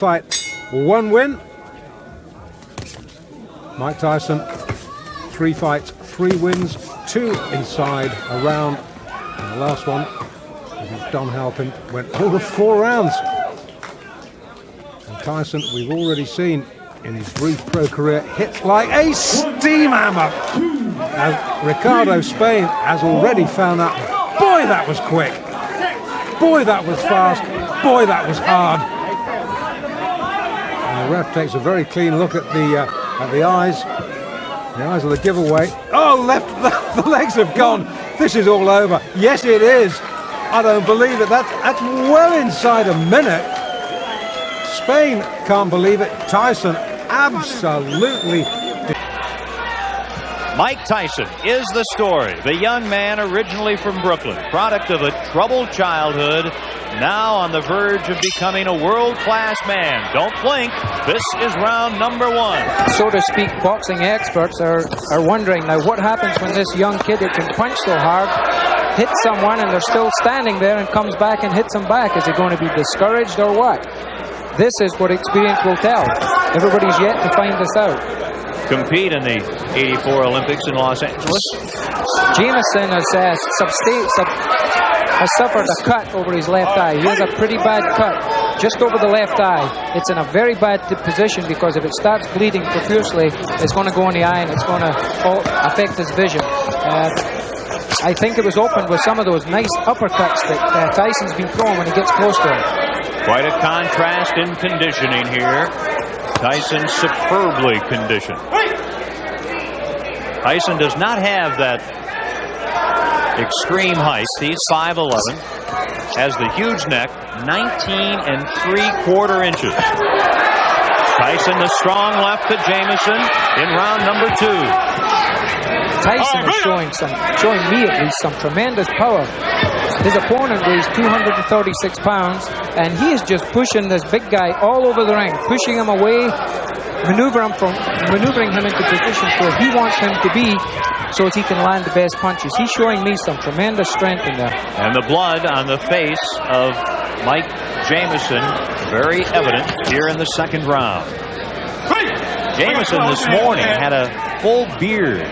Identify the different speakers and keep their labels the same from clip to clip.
Speaker 1: Fight, 1 win. Mike Tyson, 3 fights, 3 wins, 2 inside a round. And the last one, Don Halpin, went over 4 rounds. And Tyson, we've already seen in his brief pro career, hits like a steam hammer. As Ricardo Spain has already found out, boy, that was quick. Boy, that was fast. Boy, that was hard. And the ref takes a very clean look at the eyes. The eyes are the giveaway. Oh, the legs have gone. This is all over. Yes, it is. I don't believe it. That's well inside a minute. Spain can't believe it. Tyson absolutely.
Speaker 2: Mike Tyson is the story. The young man originally from Brooklyn, product of a troubled childhood, now on the verge of becoming a world-class man. Don't blink. This is round number 1.
Speaker 3: So to speak, boxing experts are wondering now what happens when this young kid that can punch so hard hits someone and they're still standing there and comes back and hits them back. Is he going to be discouraged or what? This is what experience will tell. Everybody's yet to find this out.
Speaker 2: Compete in the '84 Olympics in Los Angeles.
Speaker 3: Jameson has suffered a cut over his left eye. He has a pretty bad cut just over the left eye. It's in a very bad position because if it starts bleeding profusely, it's going to go in the eye and it's going to affect his vision. I think it was opened with some of those nice uppercuts that Tyson's been throwing when he gets close to him.
Speaker 2: Quite a contrast in conditioning here. Tyson superbly conditioned. Tyson does not have that extreme height. He's 5'11", has the huge neck, 19 3/4 inches. Tyson, the strong left to Jameson in round number 2.
Speaker 3: Tyson is showing me at least some tremendous power. His opponent weighs 236 pounds, and he is just pushing this big guy all over the ring, pushing him away, maneuvering him into positions where he wants him to be so that he can land the best punches. He's showing me some tremendous strength in there.
Speaker 2: And the blood on the face of Mike Jameson, very evident here in the second round. Jameson this morning had a full beard.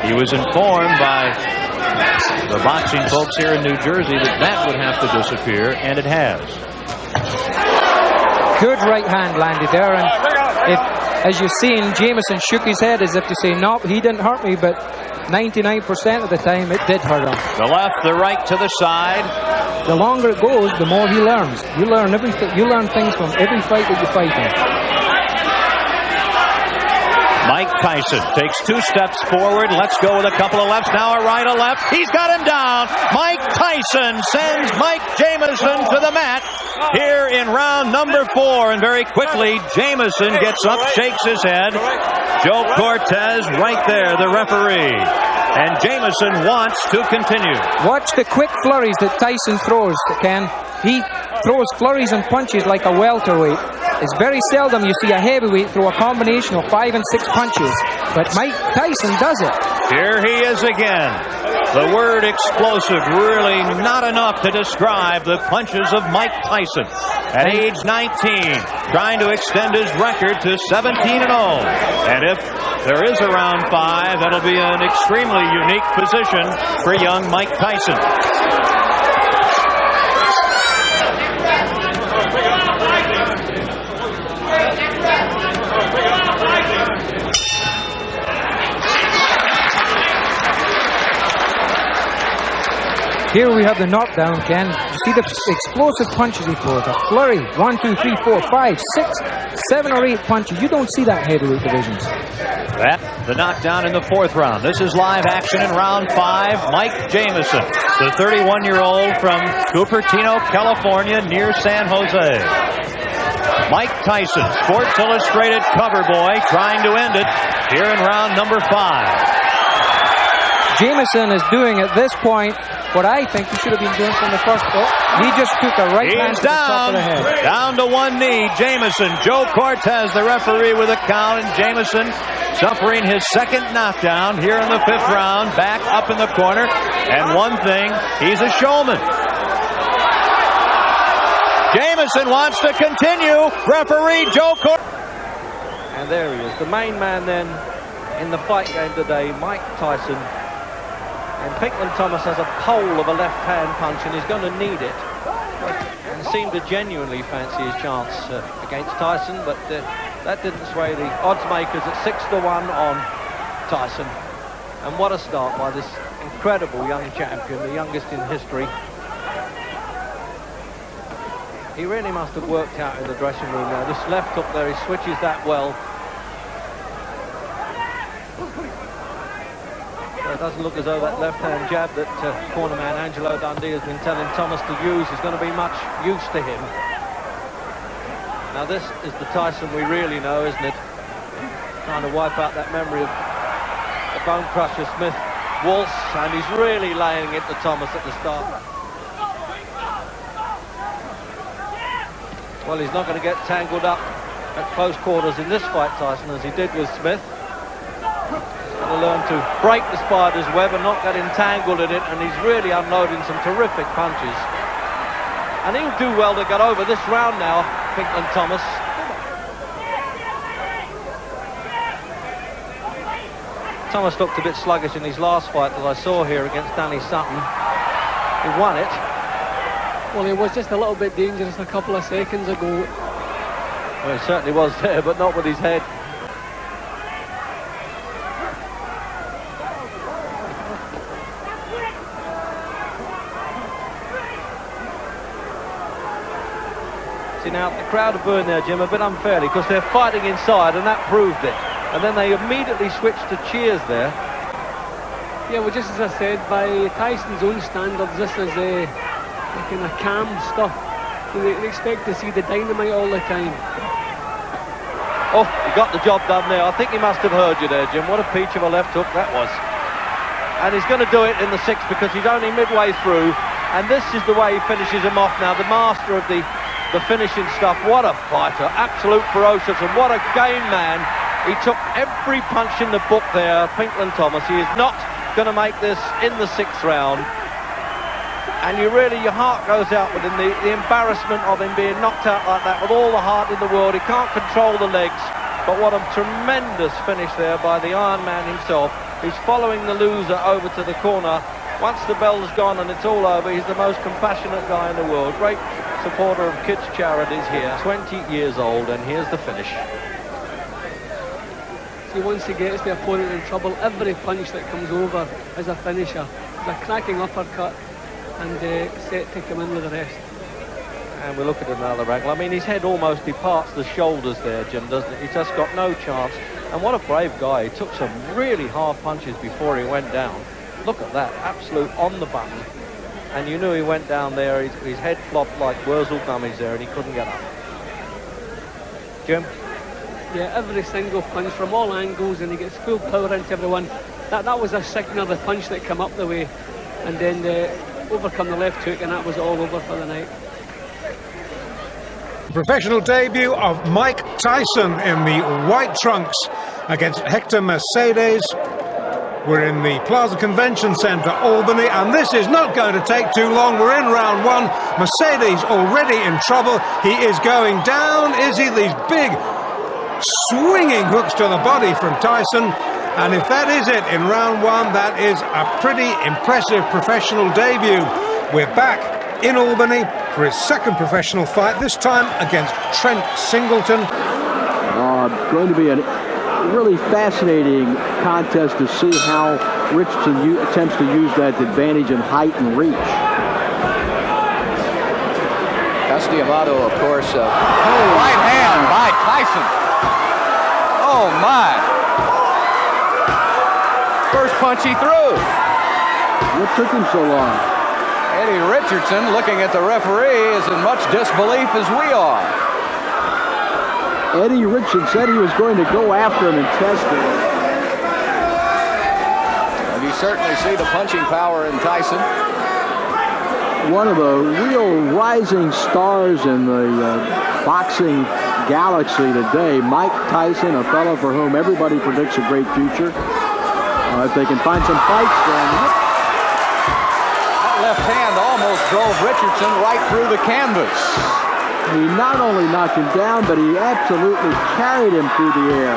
Speaker 2: He was informed by the boxing folks here in New Jersey that would have to disappear, and it has.
Speaker 3: Good right hand landed there, and as you've seen, Jameson shook his head as if to say, no, he didn't hurt me, but 99% of the time it did hurt him.
Speaker 2: The left, the right to the side.
Speaker 3: The longer it goes, the more he learns. You learn everything. You learn things from every fight that you fight in.
Speaker 2: Mike Tyson takes 2 steps forward. Let's go with a couple of lefts. Now a right, a left. He's got him down. Mike Tyson sends Mike Jameson to the mat here in round number 4. And very quickly, Jameson gets up, shakes his head. Joe Cortez right there, the referee. And Jameson wants to continue.
Speaker 3: Watch the quick flurries that Tyson throws, Ken. He throws flurries and punches like a welterweight. It's very seldom you see a heavyweight throw a combination of 5 and 6 punches, but Mike Tyson does it.
Speaker 2: Here he is again. The word explosive really not enough to describe the punches of Mike Tyson. At age 19, trying to extend his record to 17-0. And if there is a round 5, that'll be an extremely unique position for young Mike Tyson.
Speaker 3: Here we have the knockdown, Ken. You see the explosive punches he throws. A flurry. 1, 2, 3, 4, 5, 6, 7 or 8 punches. You don't see that in heavyweight divisions.
Speaker 2: That, the knockdown in the 4th round. This is live action in round 5. Mike Jameson, the 31-year-old from Cupertino, California, near San Jose. Mike Tyson, Sports Illustrated cover boy, trying to end it here in round number 5.
Speaker 3: Jameson is doing at this point what I think he should have been doing from the first. He just took a right hand to the top of the head.
Speaker 2: Down to one knee, Jameson. Joe Cortez, the referee, with a count, and Jameson suffering his second knockdown here in the 5th round, back up in the corner. And one thing, he's a showman. Jameson wants to continue. Referee Joe Cor.
Speaker 4: And there he is, the main man then in the fight game today, Mike Tyson. And Pinklon Thomas has a pole of a left-hand punch, and he's going to need it. And seemed to genuinely fancy his chance against Tyson, but that didn't sway the odds makers at 6-1 on Tyson. And what a start by this incredible young champion, the youngest in history. He really must have worked out in the dressing room now. This left hook there, he switches that well. So it doesn't look as though that left-hand jab that cornerman Angelo Dundee has been telling Thomas to use is going to be much use to him. Now this is the Tyson we really know, isn't it? Trying to wipe out that memory of the bone crusher Smith waltz, and he's really laying it to Thomas at the start. Well, he's not going to get tangled up at close quarters in this fight, Tyson, as he did with Smith. He's going to learn to break the spider's web and not get entangled in it, and he's really unloading some terrific punches. And he'll do well to get over this round now, Pinklon Thomas. Thomas looked a bit sluggish in his last fight that I saw here against Danny Sutton. He won it.
Speaker 5: Well, he was just a little bit dangerous a couple of seconds ago.
Speaker 4: Well, he certainly was there, but not with his head. See, now, the crowd are booing there, Jim, a bit unfairly, because they're fighting inside, and that proved it. And then they immediately switched to cheers there.
Speaker 5: Yeah, well, just as I said, by Tyson's own standards, this is kind of calm stuff. They expect to see the dynamite all the time.
Speaker 4: Oh, he got the job done there. I think he must have heard you there, Jim. What a peach of a left hook that was. And he's going to do it in the sixth because he's only midway through. And this is the way he finishes him off now. The master of the finishing stuff. What a fighter. Absolute ferocious. And what a game man. He took every punch in the book there, Pinklon Thomas. He is not going to make this in the sixth round. And your heart goes out with him, the embarrassment of him being knocked out like that with all the heart in the world. He can't control the legs, but what a tremendous finish there by the Iron Man himself. He's following the loser over to the corner. Once the bell's gone and it's all over, he's the most compassionate guy in the world. Great supporter of kids' charities here. 20 years old, and here's the finish.
Speaker 5: See, once he gets the opponent in trouble, every punch that comes over is a finisher. It's a cracking uppercut. And set to come in with the rest.
Speaker 4: And we look at another angle. I mean, his head almost departs the shoulders there, Jim, doesn't it? He's just got no chance. And what a brave guy. He took some really hard punches before he went down. Look at that, absolute on the button. And you knew he went down there. His head flopped like Wurzel gummies there, and he couldn't get up. Jim?
Speaker 5: Yeah, every single punch from all angles, and he gets full power into everyone. That was a signal, the punch that came up the way. And then overcome the left hook, and that was all over for the night.
Speaker 1: Professional debut of Mike Tyson in the white trunks against Hector Mercedes. We're in the Plaza Convention Center, Albany, and this is not going to take too long. We're in round one. Mercedes already in trouble. He is going down. Is he? These big swinging hooks to the body from Tyson. And if that is it in round one, that is a pretty impressive professional debut. We're back in Albany for his second professional fight, this time against Trent Singleton.
Speaker 6: Going to be a really fascinating contest to see how Richardson attempts to use that advantage in height and reach.
Speaker 7: Amato, of course. Right hand by Tyson. Oh, my. First punch he threw.
Speaker 6: What took him so long?
Speaker 7: Eddie Richardson, looking at the referee, is in much disbelief as we are.
Speaker 6: Eddie Richardson said he was going to go after him and test it.
Speaker 7: And you certainly see the punching power in Tyson.
Speaker 6: One of the real rising stars in the boxing galaxy today, Mike Tyson, a fellow for whom everybody predicts a great future. If they can find some fights, then...
Speaker 7: That left hand almost drove Richardson right through the canvas.
Speaker 6: He not only knocked him down, but he absolutely carried him through the air.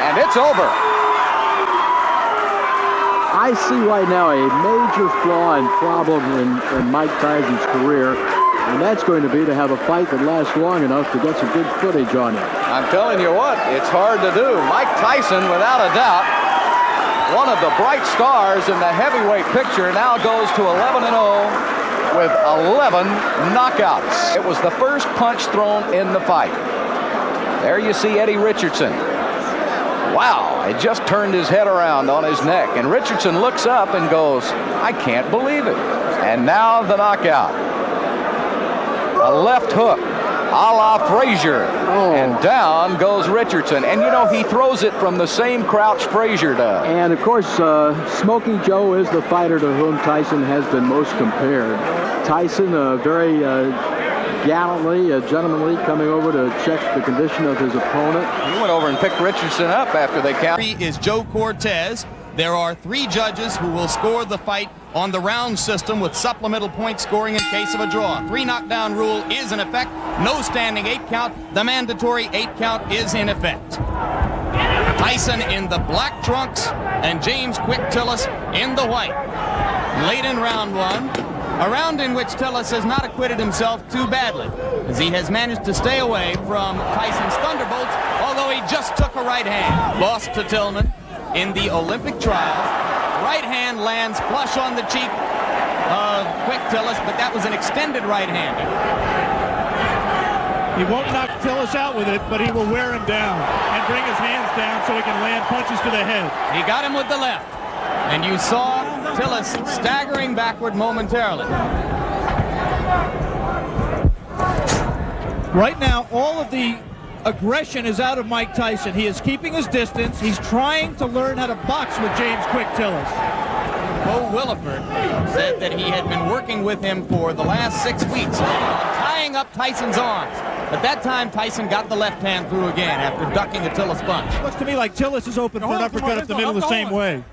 Speaker 7: And it's over.
Speaker 6: I see right now a major flaw and problem in Mike Tyson's career, and that's going to be to have a fight that lasts long enough to get some good footage on him.
Speaker 7: I'm telling you what, it's hard to do. Mike Tyson, without a doubt, one of the bright stars in the heavyweight picture, now goes to 11-0 with 11 knockouts. It was the first punch thrown in the fight. There you see Eddie Richardson. Wow, it just turned his head around on his neck. And Richardson looks up and goes, I can't believe it. And now the knockout. A left hook, a la Frazier. And down goes Richardson. And you know, he throws it from the same crouch Frazier does.
Speaker 6: And of course, Smoky Joe is the fighter to whom Tyson has been most compared. Tyson, very gallantly, gentlemanly, coming over to check the condition of his opponent.
Speaker 7: He went over and picked Richardson up after they counted.
Speaker 8: Is Joe Cortez. There are 3 judges who will score the fight on the round system with supplemental point scoring in case of a draw. 3 knockdown rule is in effect. No standing 8 count. The mandatory 8 count is in effect. Tyson in the black trunks and James Quick Tillis in the white. Late in round 1. A round in which Tillis has not acquitted himself too badly, as he has managed to stay away from Tyson's thunderbolts, although he just took a right hand. Lost to Tillman in the Olympic trials. Right hand lands flush on the cheek of Quick Tillis, but that was an extended right hand.
Speaker 9: He won't knock Tillis out with it, but he will wear him down and bring his hands down so he can land punches to the head.
Speaker 8: He got him with the left, and you saw Tillis staggering backward momentarily.
Speaker 9: Right now, all of the aggression is out of Mike Tyson. He is keeping his distance. He's trying to learn how to box with James Quick Tillis.
Speaker 8: Bo Williford said that he had been working with him for the last 6 weeks, tying up Tyson's arms. But that time, Tyson got the left hand through again after ducking a Tillis punch.
Speaker 9: Looks to me like Tillis is open for an uppercut up the middle the same way.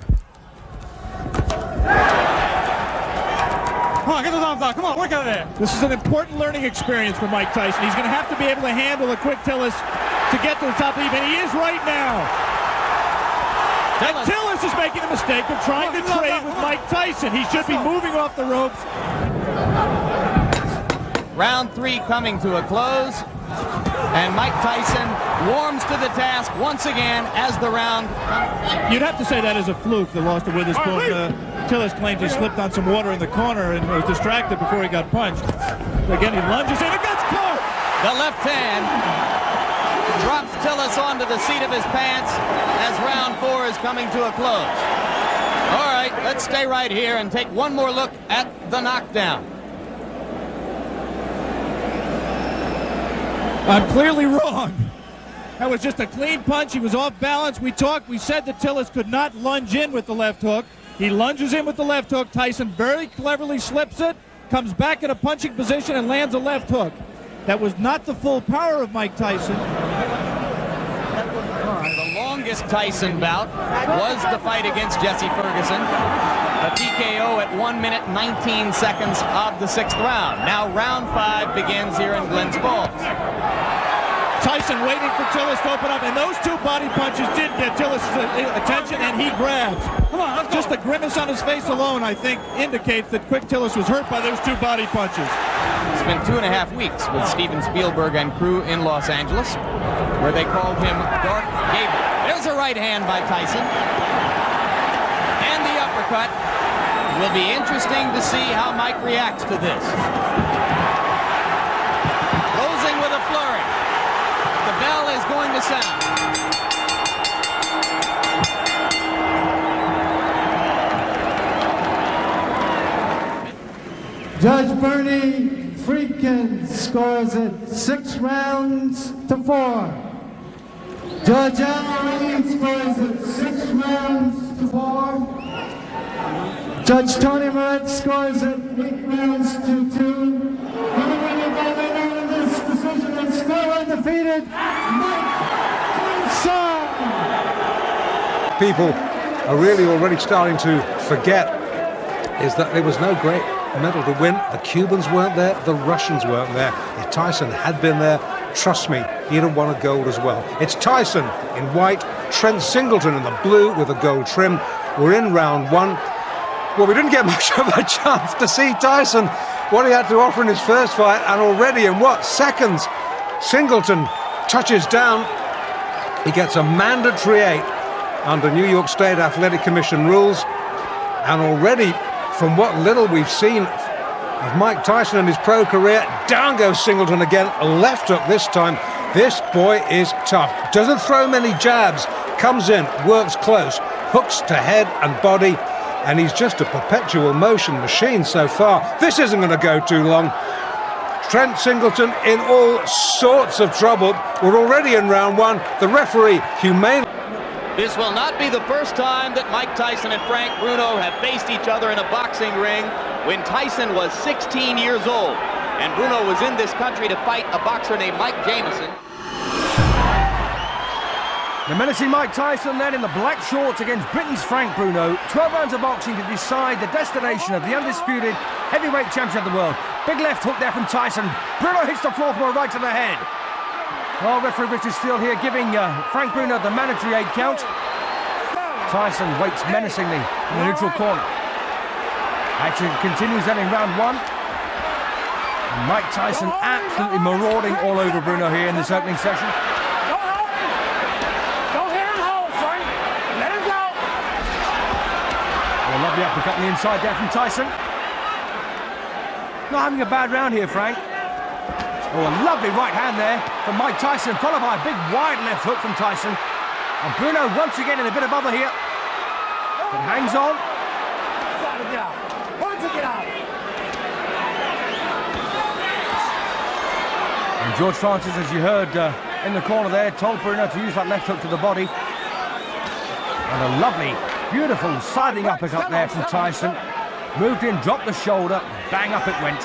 Speaker 10: Come on, get those arms out. Come on, work out of there.
Speaker 9: This is an important learning experience for Mike Tyson. He's going to have to be able to handle a Quick Tillis to get to the top of the even. He is right now. Tillis is making the mistake of trying to trade with Mike Tyson. He should be moving off the ropes.
Speaker 8: Round 3 coming to a close, and Mike Tyson warms to the task once again as the round.
Speaker 9: You'd have to say that is a fluke, the loss to Witherspoon. Tillis claims he slipped on some water in the corner and was distracted before he got punched. Again, he lunges in and gets caught.
Speaker 8: The left hand drops Tillis onto the seat of his pants as round 4 is coming to a close. All right, let's stay right here and take one more look at the knockdown.
Speaker 9: I'm clearly wrong. That was just a clean punch. He was off balance. We said that Tillis could not lunge in with the left hook. He lunges in with the left hook. Tyson very cleverly slips it, comes back in a punching position and lands a left hook. That was not the full power of Mike Tyson.
Speaker 8: The longest Tyson bout was the fight against Jesse Ferguson. A TKO at 1 minute 19 seconds of the 6th round. Now round 5 begins here in Glens Falls.
Speaker 9: Tyson waiting for Tillis to open up, and those 2 body punches did get Tillis' attention, and he grabs. Just the grimace on his face alone, I think, indicates that Quick Tillis was hurt by those 2 body punches.
Speaker 8: It's been 2.5 weeks with Steven Spielberg and crew in Los Angeles, where they called him Dark Gable. There's a right hand by Tyson. And the uppercut. Will be interesting to see how Mike reacts to this. Closing with a flurry. The bell is going to sound.
Speaker 11: Judge Bernie Friedkin scores it 6 rounds to 4. Judge Allen scores it 6 rounds to 4. Judge Tony Moritz scores it 8 rounds to 2. The winner by the end of this decision is still undefeated, Mike Tyson.
Speaker 1: People are really already starting to forget is that there was no great medal to win. The Cubans weren't there, the Russians weren't there. If Tyson had been there, trust me, he'd have won a gold as well. It's Tyson in white, Trent Singleton in the blue with a gold trim. We're in round one. Well, we didn't get much of a chance to see Tyson, what he had to offer in his first fight, and already in what, seconds, Singleton touches down. He gets a mandatory 8 under New York State Athletic Commission rules, and already, from what little we've seen of Mike Tyson in his pro career, down goes Singleton again, a left hook this time. This boy is tough. Doesn't throw many jabs, comes in, works close, hooks to head and body, and he's just a perpetual motion machine so far. This isn't going to go too long. Trent Singleton in all sorts of trouble. We're already in round one. The referee humanely...
Speaker 8: This will not be the first time that Mike Tyson and Frank Bruno have faced each other in a boxing ring. When Tyson was 16 years old and Bruno was in this country to fight a boxer named Mike Jamison.
Speaker 12: The menacing Mike Tyson then in the black shorts against Britain's Frank Bruno. 12 rounds of boxing to decide the destination of the undisputed heavyweight champion of the world. Big left hook there from Tyson. Bruno hits the floor from a right to the head. Well, referee Richard Steele here giving Frank Bruno the mandatory 8 count. Tyson waits menacingly in the neutral corner. Action continues then in round one. And Mike Tyson absolutely marauding all over Bruno here in this opening session.
Speaker 11: Don't hit him home, Frank. Let him go.
Speaker 12: A lovely uppercut on the inside there from Tyson. Not having a bad round here, Frank. Oh, a lovely right hand there from Mike Tyson, followed by a big wide left hook from Tyson. And Bruno once again in a bit of bother here. But hangs on. And George Francis, as you heard in the corner there, told Bruno to use that left hook to the body. And a lovely, beautiful sliding uppercut there from Tyson. Moved in, dropped the shoulder, bang up it went.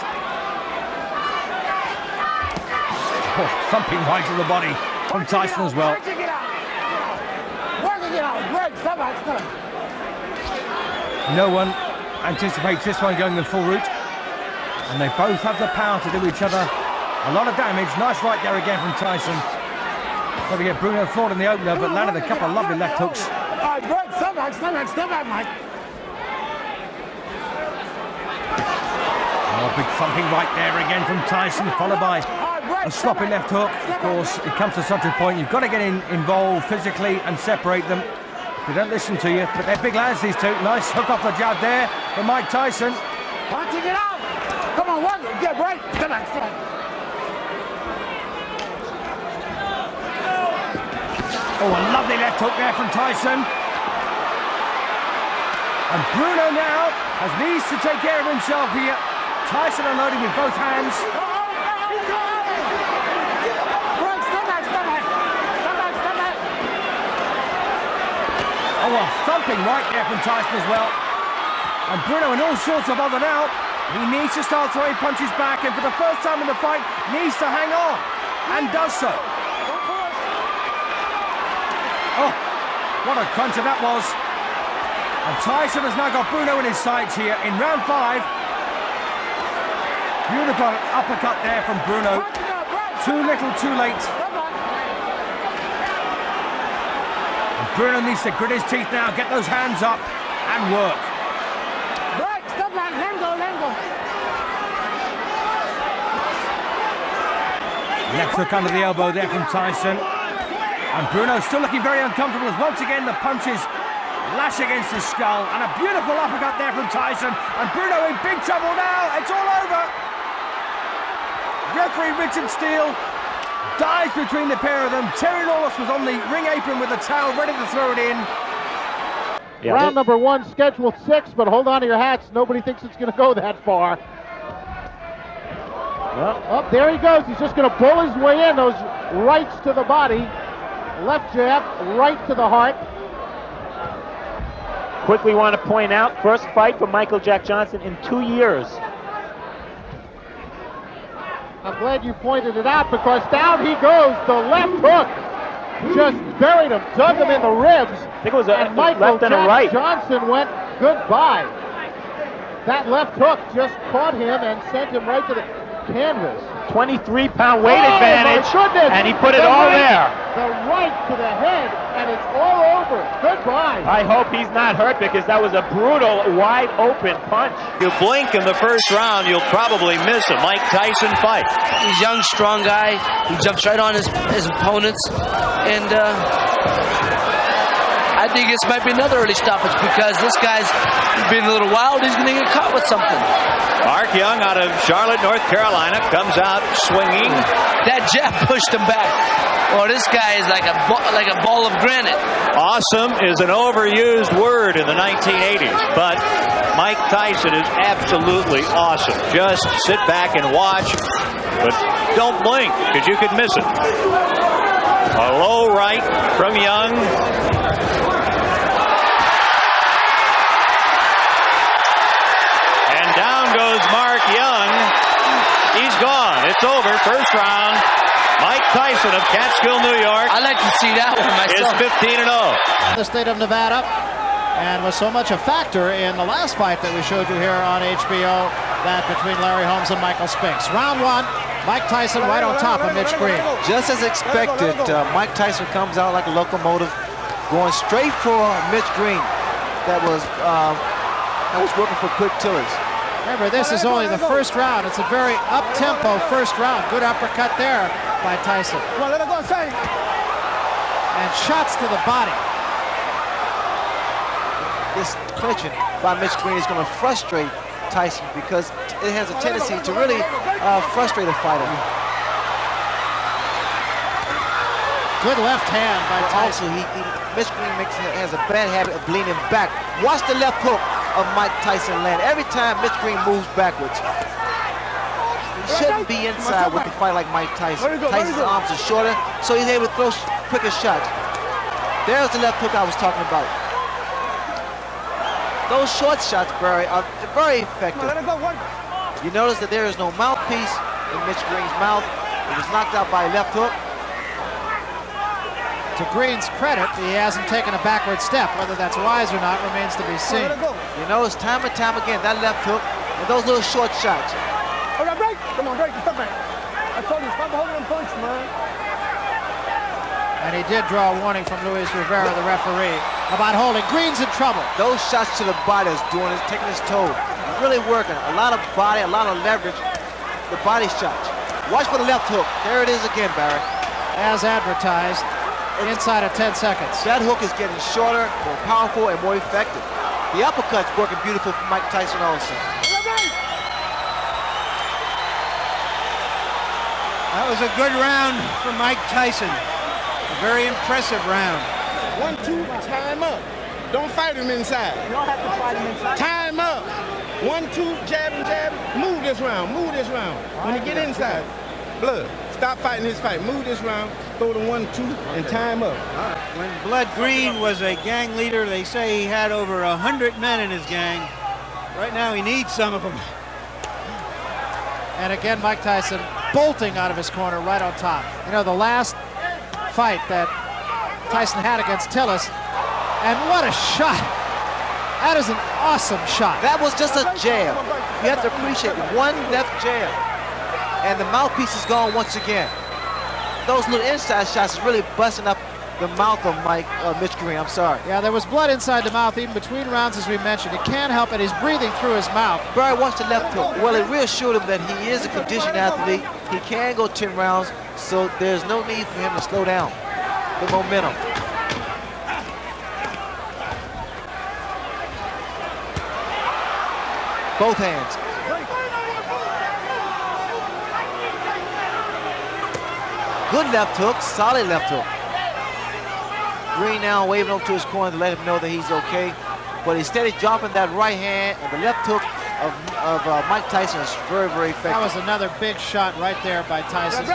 Speaker 12: Oh, thumping right to the body from Tyson as well. No one anticipates this one going the full route. And they both have the power to do each other a lot of damage. Nice right there again from Tyson. Probably get Bruno floored in the opener, but landed a couple of lovely left hooks.
Speaker 11: Step back, Mike.
Speaker 12: Oh, big thumping right there again from Tyson, followed by a sloppy left hook. Of course, it comes to such a point, you've got to get involved physically and separate them. They don't listen to you, but they're big lads, these two. Nice hook off the jab there from Mike Tyson.
Speaker 11: Punching it out. Come on, one. Get right. Step back.
Speaker 12: Oh, a lovely left hook there from Tyson. And Bruno now has needs to take care of himself here. Tyson unloading with both hands. Oh, a thumping right there from Tyson as well. And Bruno in all sorts of bother now. He needs to start throwing punches back, and for the first time in the fight, needs to hang on. And does so. Oh, what a cruncher that was. And Tyson has now got Bruno in his sights here in round 5. Beautiful uppercut there from Bruno. Too little, too late. And Bruno needs to grit his teeth now, get those hands up and work.
Speaker 11: Step back, let him go.
Speaker 12: Left hook under the elbow there from Tyson. And Bruno still looking very uncomfortable as once again the punches lash against his skull. And a beautiful uppercut there from Tyson. And Bruno in big trouble now. It's all over. Referee Richard Steele dives between the pair of them. Terry Lawless was on the ring apron with a towel ready to throw it in.
Speaker 13: Yeah, round number 1, scheduled 6, but hold on to your hats. Nobody thinks it's going to go that far. Well, there he goes. He's just going to pull his way in. Those rights to the body. Left jab, right to the heart.
Speaker 14: Quickly want to point out, first fight for Michael Jack Johnson in 2 years.
Speaker 13: I'm glad you pointed it out, because down he goes. The left hook just buried him, dug him in the ribs.
Speaker 14: I think it was a
Speaker 13: and Michael
Speaker 14: left and a
Speaker 13: Jack
Speaker 14: right.
Speaker 13: Johnson went goodbye. That left hook just caught him and sent him right to the canvas.
Speaker 14: 23-pound weight advantage,
Speaker 13: my goodness.
Speaker 14: and he put it all there.
Speaker 13: The right to the head, and it's all over. Goodbye.
Speaker 14: I hope he's not hurt because that was a brutal, wide-open punch.
Speaker 2: You blink in the first round, you'll probably miss a Mike Tyson fight.
Speaker 15: He's a young, strong guy. He jumps right on his opponents, and I think this might be another early stoppage because this guy's been a little wild. He's going to get caught with something.
Speaker 2: Mark Young out of Charlotte, North Carolina, comes out swinging.
Speaker 15: That jab pushed him back. Oh, this guy is like a ball of granite.
Speaker 2: Awesome is an overused word in the 1980s, but Mike Tyson is absolutely awesome. Just sit back and watch, but don't blink because you could miss it. A low right from Young. And down goes Mark Young. He's gone. It's over. First round. Mike Tyson of Catskill, New York.
Speaker 15: I like to see that one myself.
Speaker 2: Is 15-0.
Speaker 16: The state of Nevada, and was so much a factor in the last fight that we showed you here on HBO, that between Larry Holmes and Michael Spinks. Round one, Mike Tyson right on top of Mitch Green.
Speaker 17: Just as expected, Mike Tyson comes out like a locomotive, going straight for Mitch Green. That was working for quick tillers.
Speaker 16: Remember, this is only the first round. It's a very up-tempo first round. Good uppercut there by Tyson.
Speaker 11: Come on, let it go, say.
Speaker 16: And shots to the body.
Speaker 17: This clinching by Mitch Green is going to frustrate Tyson because it has a tendency to really frustrate a fighter.
Speaker 16: Good left hand by Tyson.
Speaker 17: Also, Mitch Green has a bad habit of leaning back. Watch the left hook of Mike Tyson land. Every time Mitch Green moves backwards. He shouldn't be inside with a fight like Mike Tyson. Tyson's arms are shorter, so he's able to throw quicker shots. There's the left hook I was talking about. Those short shots, Barry, are very effective. You notice that there is no mouthpiece in Mitch Green's mouth. He was knocked out by a left hook.
Speaker 16: To Green's credit, he hasn't taken a backward step. Whether that's wise or not remains to be seen.
Speaker 17: You notice time and time again, that left hook and those little short shots.
Speaker 11: Hold on, break. Come on, break. Stop back. I told you, stop holding them punch, man.
Speaker 16: And he did draw a warning from Luis Rivera, the referee, about holding. Green's in trouble.
Speaker 17: Those shots to the body is doing is taking his toll. Really working. A lot of body, a lot of leverage. The body shots. Watch for the left hook. There it is again, Barry.
Speaker 16: As advertised, inside of 10 seconds.
Speaker 17: That hook is getting shorter, more powerful, and more effective. The uppercut's working beautiful for Mike Tyson also.
Speaker 18: That was a good round for Mike Tyson. A very impressive round.
Speaker 11: 1-2, time up. Don't fight him inside. You don't have to fight him inside. Time up. 1-2, jab and jab. Move this round. Move this round. When you get inside, Blood, stop fighting his fight. Move this round. Throw the 1-2 and time up.
Speaker 18: When Blood Green was a gang leader, they say he had over 100 men in his gang. Right now, he needs some of them.
Speaker 16: And again, Mike Tyson bolting out of his corner right on top. You know, the last fight that Tyson had against Tillis, and what a shot. That is an awesome shot.
Speaker 17: That was just a jab. You have to appreciate one left jab. And the mouthpiece is gone once again. Those little inside shots is really busting up the mouth of Mitch Green. I'm sorry.
Speaker 16: Yeah, there was blood inside the mouth even between rounds, as we mentioned. It can't help it. He's breathing through his mouth.
Speaker 17: Barry watched the left hook. Well, it reassured him that he is a conditioned athlete. He can go 10 rounds, so there's no need for him to slow down the momentum. Both hands. Good left hook, solid left hook. Green now waving up to his corner to let him know that he's okay. But he's steady dropping that right hand, and the left hook of Mike Tyson is very, very effective.
Speaker 16: That was another big shot right there by Tyson.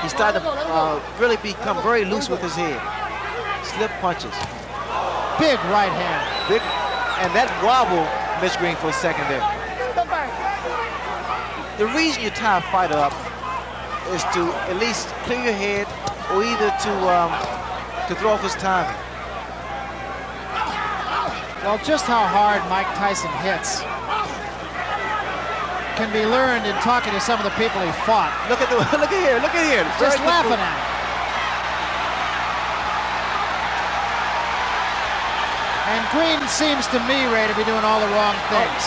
Speaker 17: He started to really become very loose with his head. Slip punches.
Speaker 16: Big right hand.
Speaker 17: Big, and that wobbled Mitch Green for a second there. The reason you tie a fighter up is to at least clear your head, or either to throw off his timing.
Speaker 16: Well, just how hard Mike Tyson hits can be learned in talking to some of the people he fought.
Speaker 17: Look at here.
Speaker 16: Just laughing at him. And Green seems to me, Ray, to be doing all the wrong things.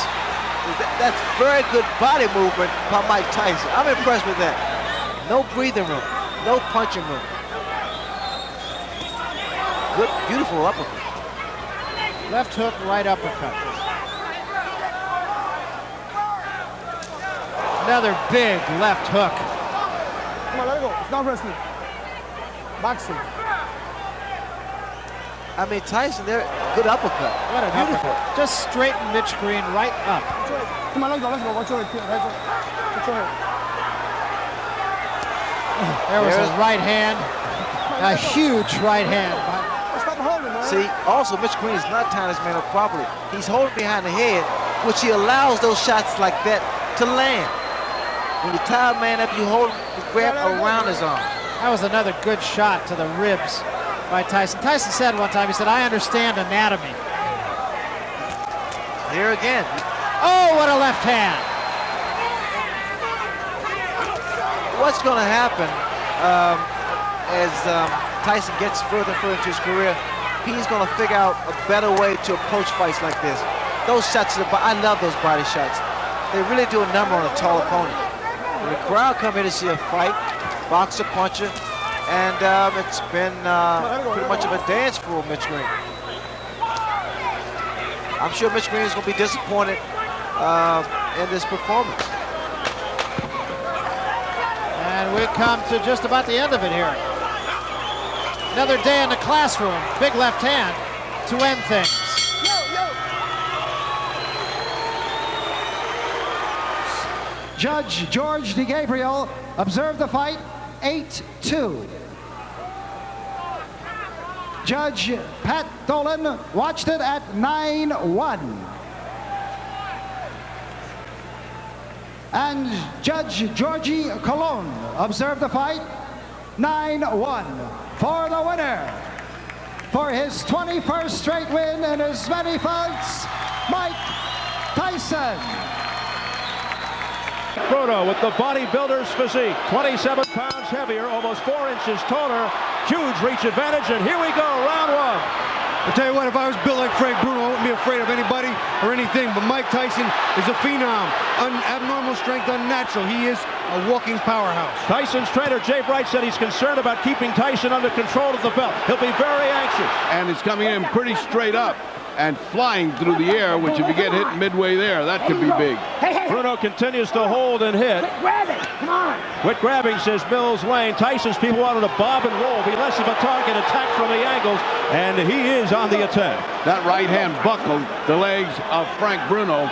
Speaker 17: That's very good body movement by Mike Tyson. I'm impressed with that. No breathing room, no punching room. Good, beautiful uppercut.
Speaker 16: Left hook, right uppercut. Another big left hook.
Speaker 10: Come on, let it go. It's not wrestling. Boxing.
Speaker 17: I mean, Tyson, they're good uppercut.
Speaker 16: What an uppercut. Just straighten Mitch Green right up.
Speaker 10: Come on, let's go. Watch your head. Watch your head.
Speaker 16: There was a right hand. A huge right hand.
Speaker 10: Stop holding, man.
Speaker 17: See, also, Mitch Green is not tying this man up properly. He's holding behind the head, which he allows those shots like that to land. When you tie a man up, you hold the grab around his arm.
Speaker 16: That was another good shot to the ribs by Tyson. Tyson said one time, he said, I understand anatomy.
Speaker 17: Here again.
Speaker 16: Oh, what a left hand.
Speaker 17: What's going to happen as Tyson gets further and further into his career, he's going to figure out a better way to approach fights like this. Those shots to the body, I love those body shots. They really do a number on a tall opponent. When the crowd come here to see a fight, boxer, puncher, and it's been pretty much of a dance for Mitch Green. I'm sure Mitch Green is going to be disappointed in this performance.
Speaker 16: And we come to just about the end of it here. Another day in the classroom. Big left hand to end things.
Speaker 11: Judge George DeGabriel observed the fight 8-2. Judge Pat Dolan watched it at 9-1. And Judge Georgie Colon observed the fight 9-1 for the winner. For his 21st straight win in as many fights, Mike Tyson.
Speaker 2: Bruno with the bodybuilder's physique, 27 pounds heavier, almost 4 inches taller, huge reach advantage, and here we go, round one.
Speaker 19: I'll tell you what, if I was built like Frank Bruno, I wouldn't be afraid of anybody or anything, but Mike Tyson is a phenom. Abnormal strength, unnatural. He is a walking powerhouse.
Speaker 2: Tyson's trainer, Jay Bright, said he's concerned about keeping Tyson under control of the belt. He'll be very anxious.
Speaker 20: And it's coming in pretty straight up and flying through the air, which if you get hit midway there, that could be big.
Speaker 2: Bruno continues to hold and hit.
Speaker 10: Quit grabbing. Come on.
Speaker 2: Quit grabbing, says Mills Lane. Tyson's people wanted to bob and roll, be less of a target, attack from the angles, and he is on the attack.
Speaker 20: That right hand buckled the legs of Frank Bruno.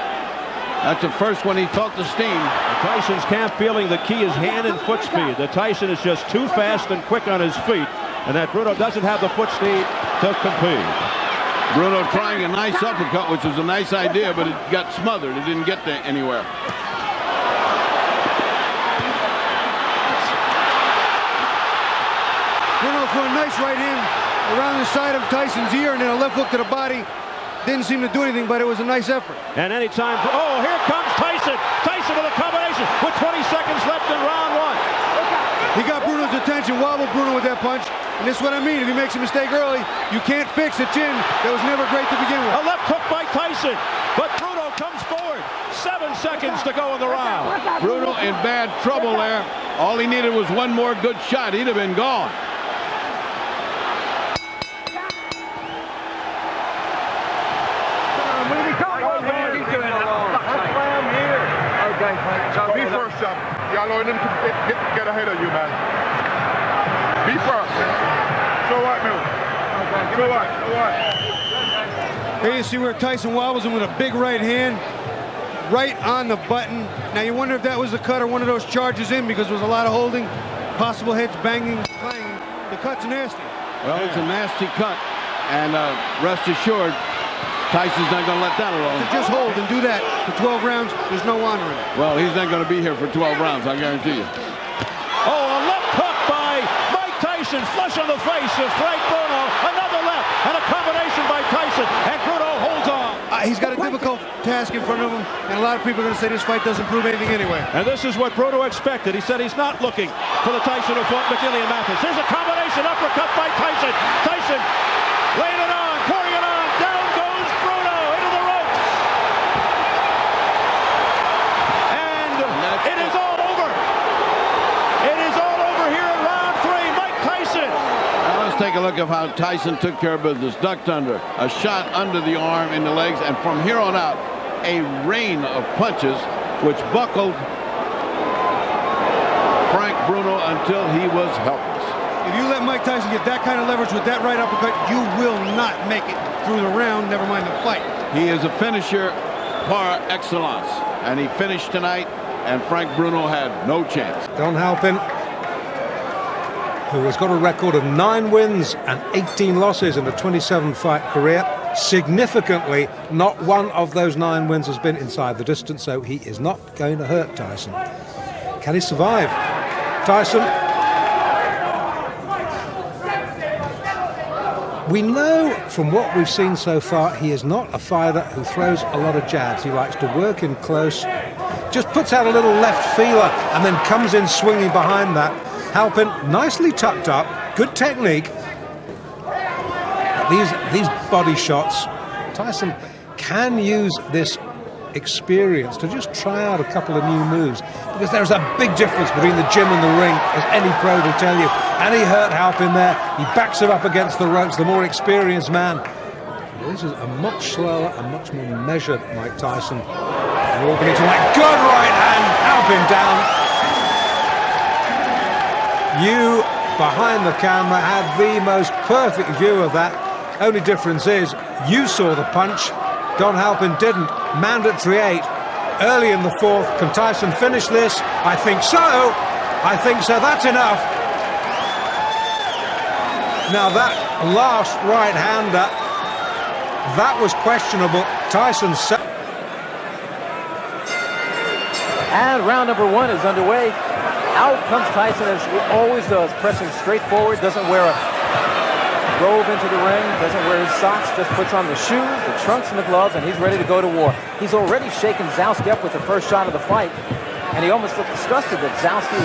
Speaker 20: That's the first one he felt the steam.
Speaker 2: Tyson's camp feeling the key is hand and foot speed. The Tyson is just too fast and quick on his feet, and that Bruno doesn't have the foot speed to compete.
Speaker 20: Bruno trying a nice uppercut, which was a nice idea, but it got smothered. It didn't get there anywhere.
Speaker 19: Bruno for a nice right hand around the side of Tyson's ear and then a left hook to the body. Didn't seem to do anything, but it was a nice effort.
Speaker 2: And anytime, oh, here comes Tyson. Tyson with a combination with 20 seconds left in round one.
Speaker 19: He got Bruno's attention, wobbled Bruno with that punch. And this is what I mean, if he makes a mistake early, you can't fix a chin that was never great to begin with.
Speaker 2: A left hook by Tyson, but Bruno comes forward. 7 seconds to go in the round.
Speaker 20: Bruno in bad trouble there. All he needed was one more good shot. He'd have been gone.
Speaker 13: Be first, son. Y'all know them to get ahead of you, man. Be first. So what, Mills? So what? So what?
Speaker 19: Here you see where Tyson wobbles him with a big right hand, right on the button. Now you wonder if that was a cut or one of those charges in because there was a lot of holding, possible heads banging, clanging. The cut's nasty.
Speaker 20: Well, it's a nasty cut, and rest assured, Tyson's not going to let that alone.
Speaker 19: To just hold and do that for 12 rounds, there's no honoring it.
Speaker 20: Well, he's not going to be here for 12 rounds, I guarantee you.
Speaker 2: Oh, a left hook by Mike Tyson, flush on the face of Frank Bruno. Another left, and a combination by Tyson, and Bruno holds on.
Speaker 19: He's got a difficult task task in front of him, and a lot of people are going to say this fight doesn't prove anything anyway.
Speaker 2: And this is what Bruno expected. He said he's not looking for the Tyson who fought McGillian Mathis. Here's a combination uppercut by Tyson. Tyson laying it on, pouring it on. Down goes Bruno into the ropes. And it is all over. It is all over here in round 3. Mike Tyson.
Speaker 20: Now let's take a look at how Tyson took care of business. Ducked under, a shot under the arm, in the legs, and from here on out, a rain of punches which buckled Frank Bruno until he was helpless.
Speaker 19: If you let Mike Tyson get that kind of leverage with that right uppercut, you will not make it through the round, never mind the fight.
Speaker 20: He is a finisher par excellence, and he finished tonight, and Frank Bruno had no chance.
Speaker 1: Don Halpin, who has got a record of 9 wins and 18 losses in a 27-fight career. Significantly, not one of those 9 wins has been inside the distance, so he is not going to hurt Tyson. Can he survive? Tyson, we know from what we've seen so far, he is not a fighter who throws a lot of jabs. He likes to work in close, just puts out a little left feeler and then comes in swinging behind that. Halpin, nicely tucked up, good technique. These body shots, Tyson can use this experience to just try out a couple of new moves, because there's a big difference between the gym and the ring, as any pro will tell you. And he hurt Halpin there. He backs him up against the ropes, the more experienced man. This is a much slower and much more measured Mike Tyson. And all beginning to like, good right hand, Halpin down. You, behind the camera, had the most perfect view of that. Only difference is, you saw the punch, Don Halpin didn't. Mandatory 8, early in the 4th. Can Tyson finish this? I think so. I think so. That's enough. Now that last right-hander, that was questionable. Tyson set.
Speaker 21: And round number 1 is underway. Out comes Tyson, as he always does, pressing straight forward, doesn't wear a robe into the ring, doesn't wear his socks, just puts on the shoes, the trunks, and the gloves, and he's ready to go to war. He's already shaken Zalski up with the first shot of the fight, and he almost looked disgusted that Zalski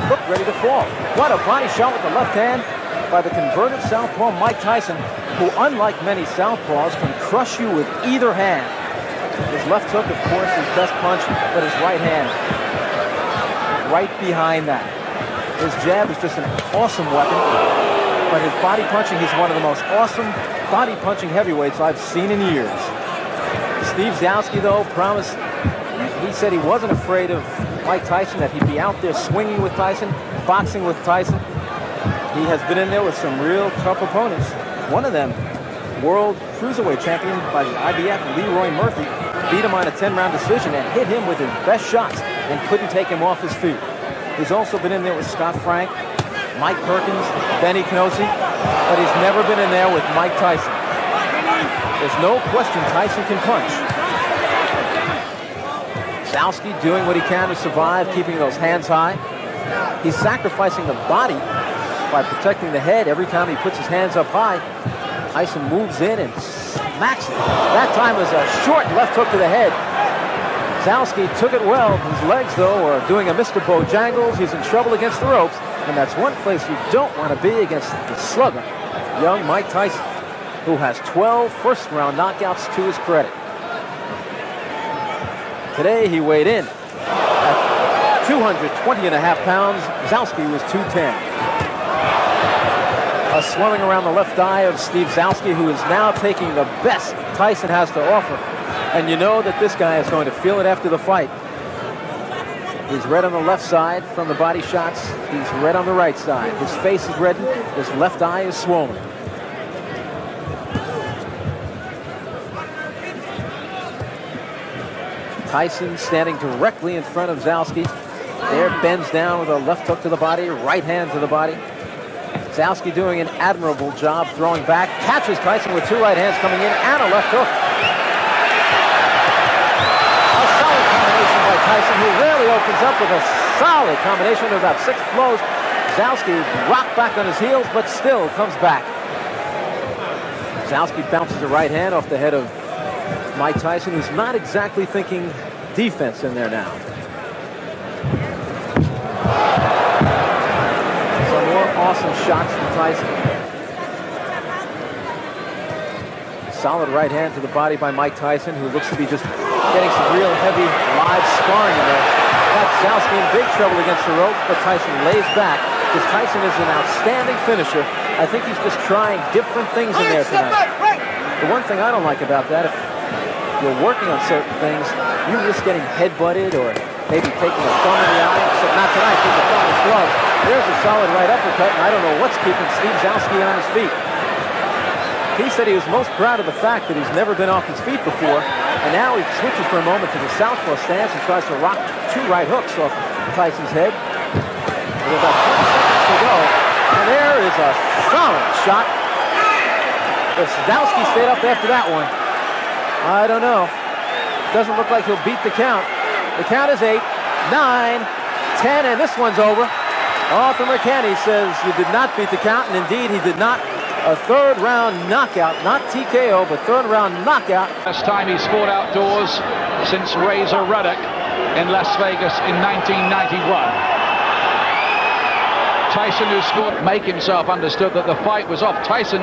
Speaker 21: looked ready to fall. What a body shot with the left hand by the converted southpaw Mike Tyson, who, unlike many southpaws, can crush you with either hand. His left hook, of course, his best punch, but his right hand right behind that. His jab is just an awesome weapon, but his body punching, he's one of the most awesome body punching heavyweights I've seen in years. Steve Zalski, though, promised, he said he wasn't afraid of Mike Tyson, that he'd be out there swinging with Tyson, boxing with Tyson. He has been in there with some real tough opponents. One of them, world cruiserweight champion by the IBF, Leroy Murphy, beat him on a 10-round decision and hit him with his best shots and couldn't take him off his feet. He's also been in there with Scott Frank, Mike Perkins, Benny Canosi, but he's never been in there with Mike Tyson. There's no question Tyson can punch. Zalski doing what he can to survive, keeping those hands high. He's sacrificing the body by protecting the head every time he puts his hands up high. Tyson moves in and smacks it. That time was a short left hook to the head. Zalski took it well. His legs, though, are doing a Mr. Bojangles. He's in trouble against the ropes, and that's one place you don't want to be against the slugger, young Mike Tyson, who has 12 first-round knockouts to his credit. Today, he weighed in at 220.5 pounds. Zalski was 210. A swelling around the left eye of Steve Zalski, who is now taking the best Tyson has to offer. And you know that this guy is going to feel it after the fight. He's red on the left side from the body shots. He's red on the right side. His face is reddened. His left eye is swollen. Tyson standing directly in front of Zalski. There, bends down with a left hook to the body, right hand to the body. Zalski doing an admirable job throwing back. Catches Tyson with 2 right hands coming in and a left hook. A solid combination by Tyson, who rarely opens up with a solid combination of about 6 blows. Zalski rocked back on his heels, but still comes back. Zalski bounces a right hand off the head of Mike Tyson, who's not exactly thinking defense in there now. Some more awesome shots from Tyson. Solid right hand to the body by Mike Tyson, who looks to be just getting some real heavy live sparring in there. Got Zalski in big trouble against the rope, but Tyson lays back because Tyson is an outstanding finisher. I think he's just trying different things in there tonight. The one thing I don't like about that, if you're working on certain things, you risk getting head-butted or maybe taking a thumb in the eye. Except not tonight, taking a thumb in his glove. There's a solid right uppercut, and I don't know what's keeping Steve Zalski on his feet. He said he was most proud of the fact that he's never been off his feet before, and now he switches for a moment to the southpaw stance and tries to rock 2 right hooks off Tyson's head. With about 20 seconds to go, and there is a solid shot. If Zalski stayed up after that one, I don't know. Doesn't look like he'll beat the count. The count is 8, 9, 10, and this one's over. Arthur McCanny says you did not beat the count, and indeed he did not. A third-round knockout, not TKO, but third-round knockout.
Speaker 3: First time he scored outdoors since Razor Ruddock in Las Vegas in 1991. Tyson, who scored, make himself understood that the fight was off. Tyson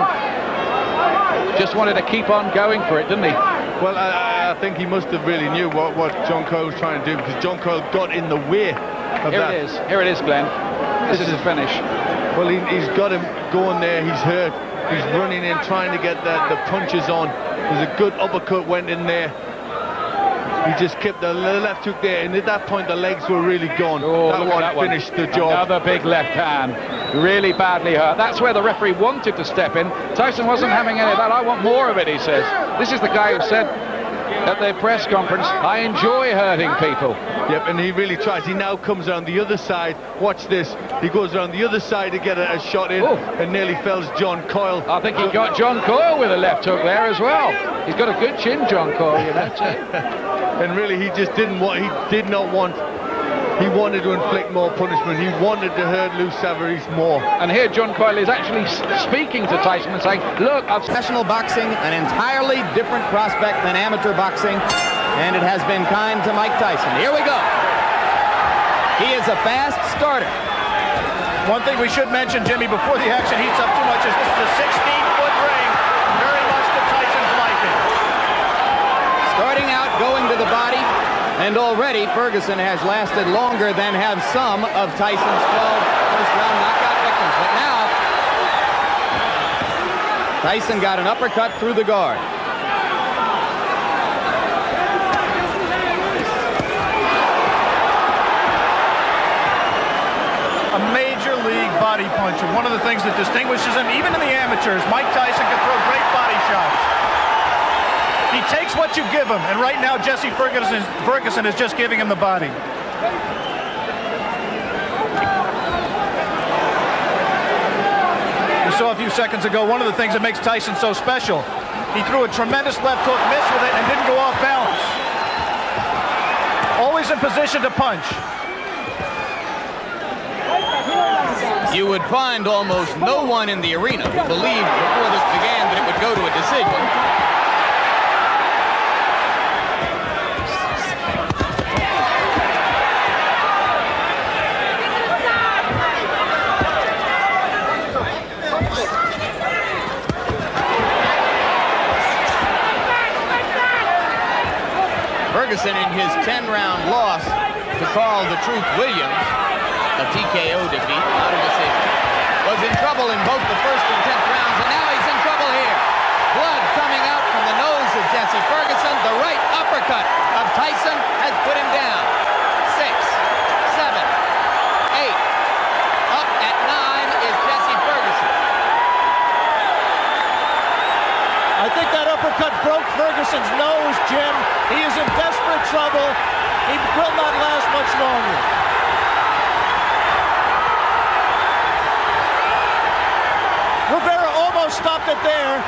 Speaker 3: just wanted to keep on going for it, didn't he?
Speaker 22: Well, I think he must have really knew what John Coyle was trying to do, because John Coyle got in the way of
Speaker 3: Here
Speaker 22: that.
Speaker 3: it is. Here it is, Glenn. This is the finish.
Speaker 22: Well, he's got him going there. He's hurt. He's running in, trying to get the punches on. There's a good uppercut went in there. He just kept the left hook there, and at that point the legs were really gone.
Speaker 3: Oh,
Speaker 22: that one finished the job.
Speaker 3: Another big left hand, really badly hurt. That's where the referee wanted to step in. Tyson wasn't having any of that. I want more of it, he says. This is the guy who said at their press conference, I enjoy hurting people.
Speaker 22: Yep, and he really tries. He now comes around the other side. Watch this. He goes around the other side to get a shot in, and nearly fells John Coyle.
Speaker 3: I think he got John Coyle with a left hook there as well. He's got a good chin, John Coyle, you know.
Speaker 22: And really, he just didn't want. He did not want. He wanted to inflict more punishment. He wanted to hurt Lou Savarese more.
Speaker 3: And here John Coyle is actually speaking to Tyson and saying, look,
Speaker 8: Professional boxing, an entirely different prospect than amateur boxing, and it has been kind to Mike Tyson. Here we go. He is a fast starter.
Speaker 9: One thing we should mention, Jimmy, before the action heats up too much, is this is a 16-foot ring, very much to Tyson's liking.
Speaker 8: Starting out, going to the body, and already Ferguson has lasted longer than have some of Tyson's 12 first-round knockout victims. But now, Tyson got an uppercut through the guard.
Speaker 9: A major league body puncher. One of the things that distinguishes him, even in the amateurs, Mike Tyson can throw great body shots. He takes what you give him, and right now Jesse Ferguson is just giving him the body. We saw a few seconds ago one of the things that makes Tyson so special. He threw a tremendous left hook, missed with it, and didn't go off balance. Always in position to punch.
Speaker 8: You would find almost no one in the arena who believed before this began that it would go to a decision. Ferguson, in his 10-round loss to Carl the Truth Williams, a TKO defeat, not a decision, was in trouble in both the first and 10th rounds, and now he's in trouble here. Blood coming out from the nose of Jesse Ferguson. The right uppercut of Tyson has put him down. 6, 7, 8. Up at 9 is Jesse Ferguson.
Speaker 9: I think that uppercut broke Ferguson's nose, Jim. He is in desperate trouble. He will not last much longer. Rivera almost stopped it there.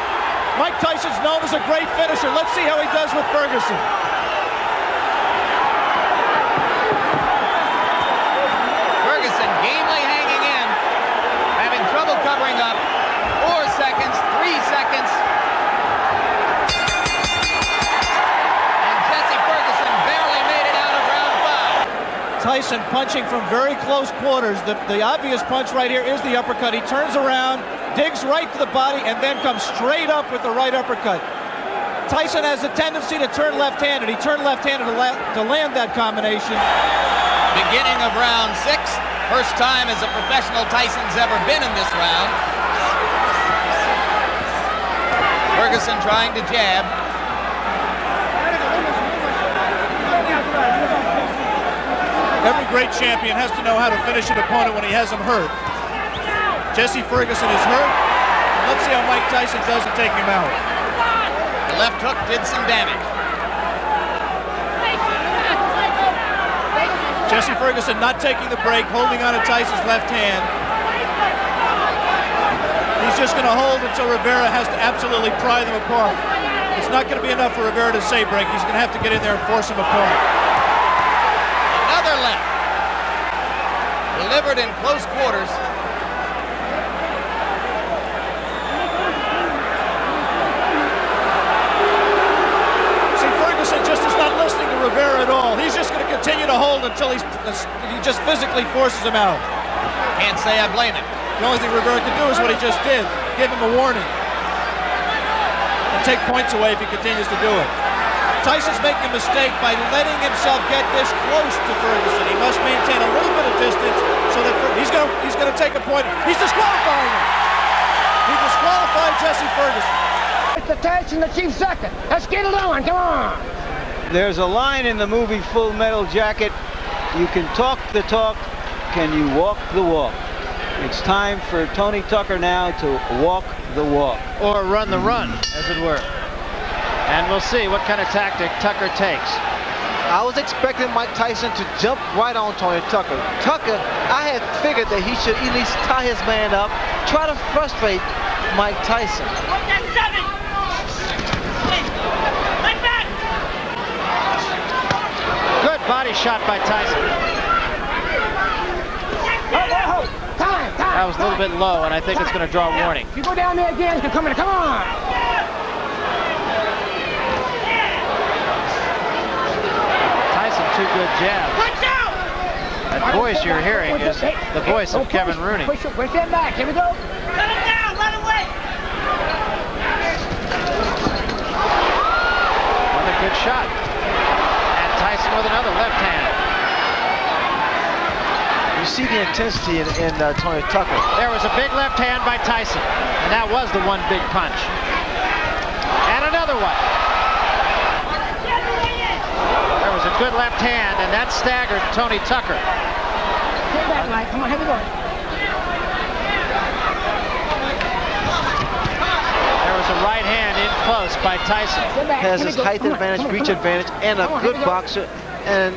Speaker 9: Mike Tyson's known as a great finisher. Let's see how he does with Ferguson.
Speaker 8: Ferguson gamely hanging in, having trouble covering up. 4 seconds, 3 seconds.
Speaker 9: Tyson punching from very close quarters. The obvious punch right here is the uppercut. He turns around, digs right to the body, and then comes straight up with the right uppercut. Tyson has a tendency to turn left-handed. He turned left-handed to land that combination.
Speaker 8: Beginning of round 6. First time as a professional Tyson's ever been in this round. Ferguson trying to jab.
Speaker 9: Every great champion has to know how to finish an opponent when he has him hurt. Jesse Ferguson is hurt. Let's see how Mike Tyson does to take him out.
Speaker 8: The left hook did some damage.
Speaker 9: Jesse Ferguson not taking the break, holding on to Tyson's left hand. He's just going to hold until Rivera has to absolutely pry them apart. It's not going to be enough for Rivera to say break. He's going to have to get in there and force him apart.
Speaker 8: Another left. Delivered in close quarters.
Speaker 9: See, Ferguson just is not listening to Rivera at all. He's just going to continue to hold until he just physically forces him out.
Speaker 8: Can't say I blame him.
Speaker 9: The only thing Rivera can do is what he just did. Give him a warning. And take points away if he continues to do it. Tyson's making a mistake by letting himself get this close to Ferguson. He must maintain a little bit of distance so that he's going to take a point. He's disqualifying him. He disqualified Jesse Ferguson.
Speaker 10: It's the Tyson, the Chief second. Let's get it on. Come on.
Speaker 18: There's a line in the movie Full Metal Jacket. You can talk the talk. Can you walk the walk? It's time for Tony Tucker now to walk the walk.
Speaker 16: Or run the run, as it were. And we'll see what kind of tactic Tucker takes.
Speaker 17: I was expecting Mike Tyson to jump right on Tony Tucker. Tucker, I had figured that he should at least tie his man up, try to frustrate Mike Tyson.
Speaker 16: Good body shot by Tyson. That was a little bit low, and I think it's going to draw a warning.
Speaker 10: If you go down there again, come on.
Speaker 16: Tyson, 2 good jabs. That voice you're hearing is the voice of Kevin Rooney.
Speaker 10: Push that back. Here we go.
Speaker 4: Cut him down. Let him win.
Speaker 16: Another good shot. And Tyson with another left hand.
Speaker 17: You see the intensity in Tony Tucker.
Speaker 16: There was a big left hand by Tyson, and that was the one big punch. And another one. There was a good left hand, and that staggered Tony Tucker.
Speaker 10: Get back, Mike. Come on, here we go.
Speaker 16: There was a right hand in close by Tyson.
Speaker 17: Has his height advantage, reach advantage, and a good boxer. And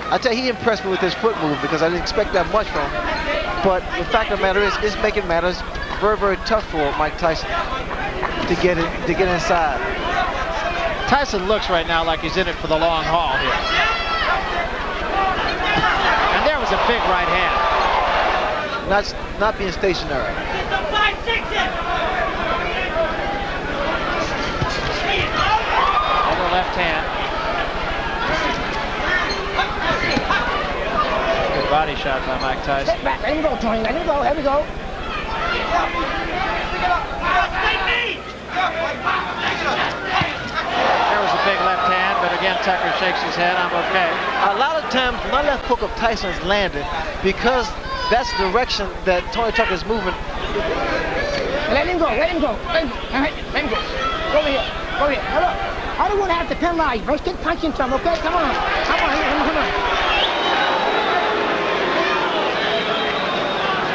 Speaker 17: I tell you, he impressed me with his foot move because I didn't expect that much from him. But the fact of the matter is, it's making matters very, very tough for Mike Tyson to get inside.
Speaker 16: Tyson looks right now like he's in it for the long haul here. And there was a big right hand.
Speaker 17: Not being stationary.
Speaker 16: Another left hand. Good body shot by Mike Tyson.
Speaker 10: Step back. Let him go, Tony. Let him go. Here we go.
Speaker 16: There was a big left hand, but again, Tucker shakes his head. I'm okay.
Speaker 17: A lot of times, my left hook of Tyson's landed because that's the direction that Tony Tucker's moving.
Speaker 10: Let him go. Let him go. Let him go. Go over here. Go here. Now look. I don't want to have to penalize you. Let's keep punching some, okay? Come on. Come on.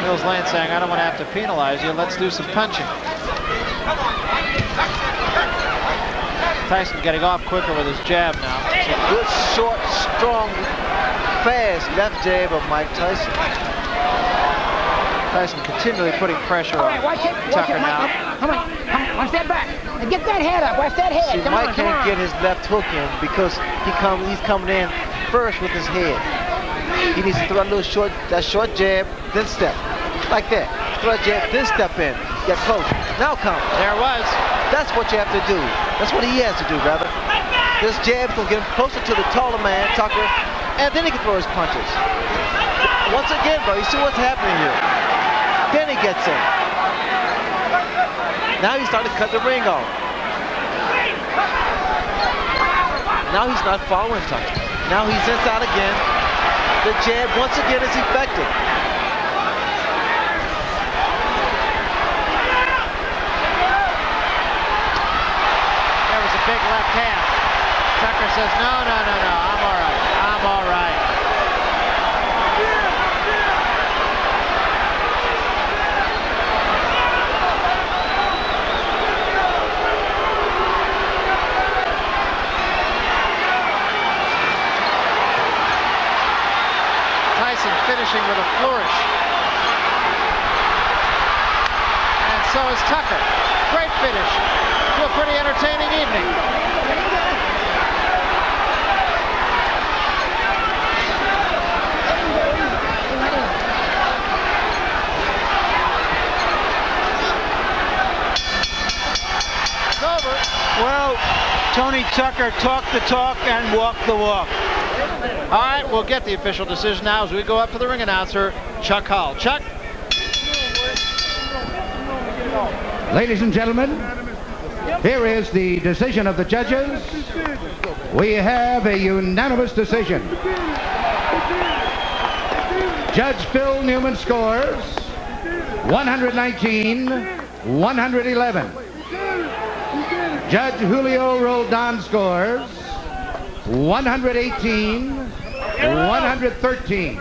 Speaker 16: Mills Lane saying, I don't want to have to penalize you. Let's do some punching. Tyson getting off quicker with his jab now.
Speaker 17: It's a good, short, strong, fast left jab of Mike Tyson.
Speaker 16: Tyson continually putting pressure on Tucker now.
Speaker 10: Come on. Watch that back. Now get that head up. Watch that head.
Speaker 17: See, Mike can't get his left hook in because he's coming in first with his head. He needs to throw a little short jab, then step. Like that. Throw a jab, then step in. Get close. Now come.
Speaker 16: There was.
Speaker 17: That's what you have to do. That's what he has to do, rather. This jab will get him closer to the taller man, Tucker, and then he can throw his punches. Once again, bro, you see what's happening here. Then he gets in. Now he's starting to cut the ring off. Now he's not following Tyson. Now he's inside again. The jab once again is effective.
Speaker 16: There was a big left hand. Tucker says, no, I'm all right. I'm all right. Tyson finishing with a flourish. And so is Tucker. Great finish to a pretty entertaining evening. It's over.
Speaker 18: Well, Tony Tucker talked the talk and walked the walk.
Speaker 16: All right, we'll get the official decision now as we go up to the ring announcer, Chuck Hull. Chuck?
Speaker 5: Ladies and gentlemen, here is the decision of the judges. We have a unanimous decision. Judge Phil Newman scores 119-111. Judge Julio Roldan scores 118-113.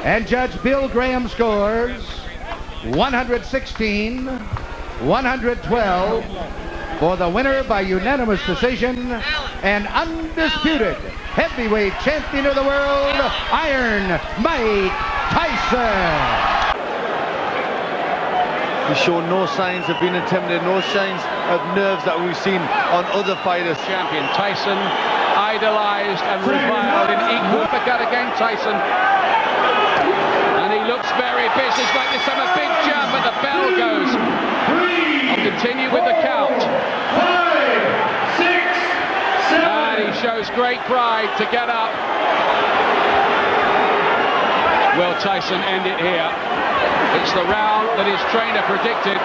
Speaker 5: And Judge Bill Graham scores 116-112 for the winner by unanimous decision and undisputed heavyweight champion of the world, Iron Mike Tyson.
Speaker 22: He's shown no signs of being intimidated, no signs of nerves that we've seen on other fighters.
Speaker 3: Champion Tyson, idolized and reviled in equal uppercut against Tyson. And he looks very businesslike this time. A big jump, but the bell goes. I'll continue with the count.
Speaker 11: 5, 6, 7.
Speaker 3: And he shows great pride to get up. Will Tyson end it here? It's the round that his trainer predicted.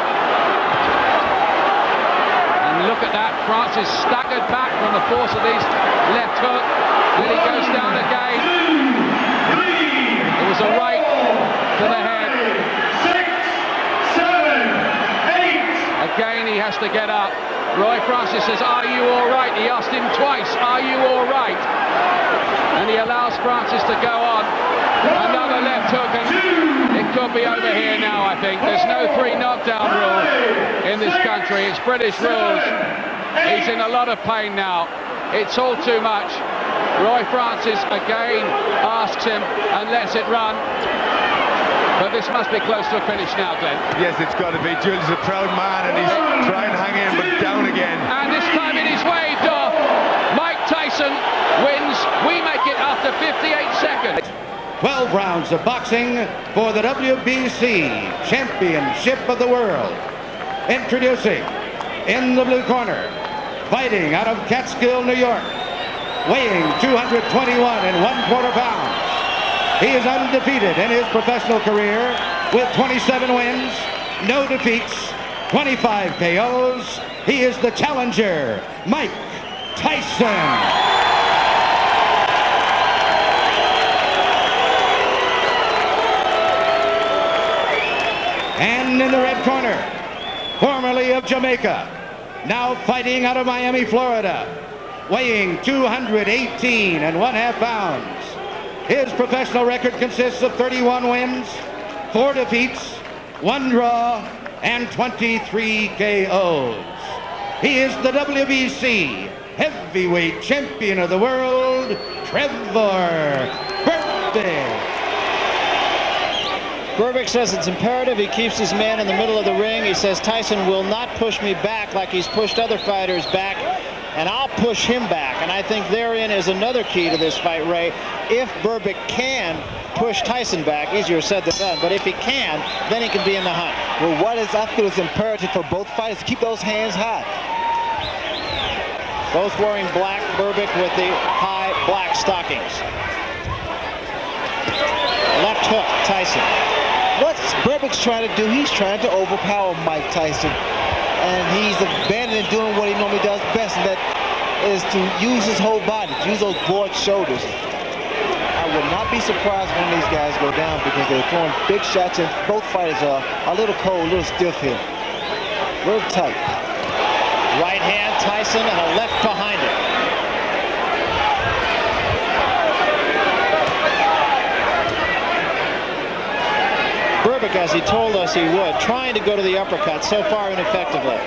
Speaker 3: And look at that, Francis staggered back from the force of his left hook. Then he goes down again. It was a right to the head.
Speaker 11: 6, 7, 8.
Speaker 3: Again, he has to get up. Roy Francis says, are you all right? He asked him twice, are you all right? And he allows Francis to go on. Another left hook, and it could be over here now, I think. There's no 3 knockdown rule in this country. It's British rules. He's in a lot of pain now. It's all too much. Roy Francis again asks him and lets it run. But this must be close to a finish now, Glenn.
Speaker 22: Yes, it's got to be. Jules is a proud man, and he's trying to hang in, but down again.
Speaker 3: And this time it is waved off. Mike Tyson wins. We make it after 58 seconds.
Speaker 5: 12 rounds of boxing for the WBC Championship of the World. Introducing, in the blue corner, fighting out of Catskill, New York, weighing 221 1/4 pounds. He is undefeated in his professional career with 27 wins, no defeats, 25 KOs. He is the challenger, Mike Tyson. And in the red corner, formerly of Jamaica, now fighting out of Miami, Florida, weighing 218 1/2 pounds. His professional record consists of 31 wins, 4 defeats, 1 draw, and 23 KOs. He is the WBC heavyweight champion of the world, Trevor Berbick.
Speaker 6: Berbick says it's imperative he keeps his man in the middle of the ring. He says Tyson will not push me back like he's pushed other fighters back, and I'll push him back. And I think therein is another key to this fight, Ray. If Berbick can push Tyson back, easier said than done, but if he can, then he can be in the hunt.
Speaker 23: Well, I feel is imperative for both fighters to keep those hands high.
Speaker 6: Both wearing black, Berbick with the high
Speaker 16: black stockings. Left hook, Tyson.
Speaker 17: What's Berbick's trying to do? He's trying to overpower Mike Tyson. And he's abandoning doing what he normally does best, and that is to use his whole body, to use those broad shoulders. I would not be surprised when these guys go down because they're throwing big shots, and both fighters are a little cold, a little stiff here. Real tight.
Speaker 16: Right hand, Tyson, and a left behind it. Berbick, as he told us he would, trying to go to the uppercut, so far ineffectively.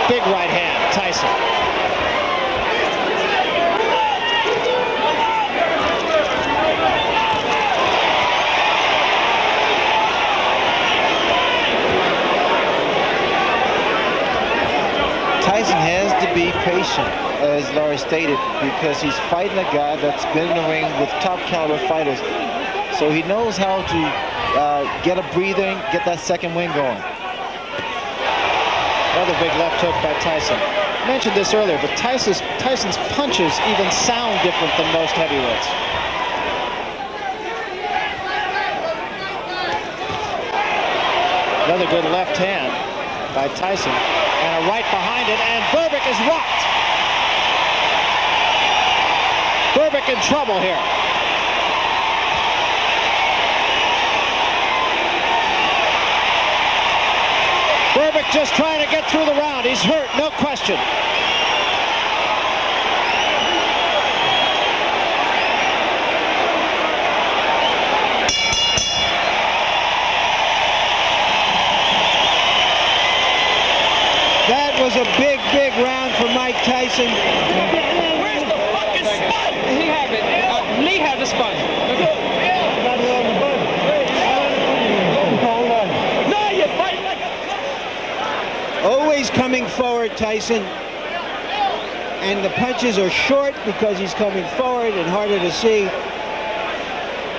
Speaker 16: Big right hand, Tyson.
Speaker 17: Tyson has to be patient, as Laurie stated, because he's fighting a guy that's been in the ring with top caliber fighters. So he knows how to get a breather and get that second wind going.
Speaker 16: Another big left hook by Tyson. I mentioned this earlier, but Tyson's punches even sound different than most heavyweights. Another good left hand by Tyson. And a right behind it, and Berbick is rocked. Berbick in trouble here. Berbick just trying to get through the round. He's hurt, no question.
Speaker 18: That was a big, big round for Mike Tyson.
Speaker 4: Where's the fucking spud? He have it. Lee had the spud. No, you fight like a...
Speaker 18: Always coming forward, Tyson. And the punches are short because he's coming forward and harder to see.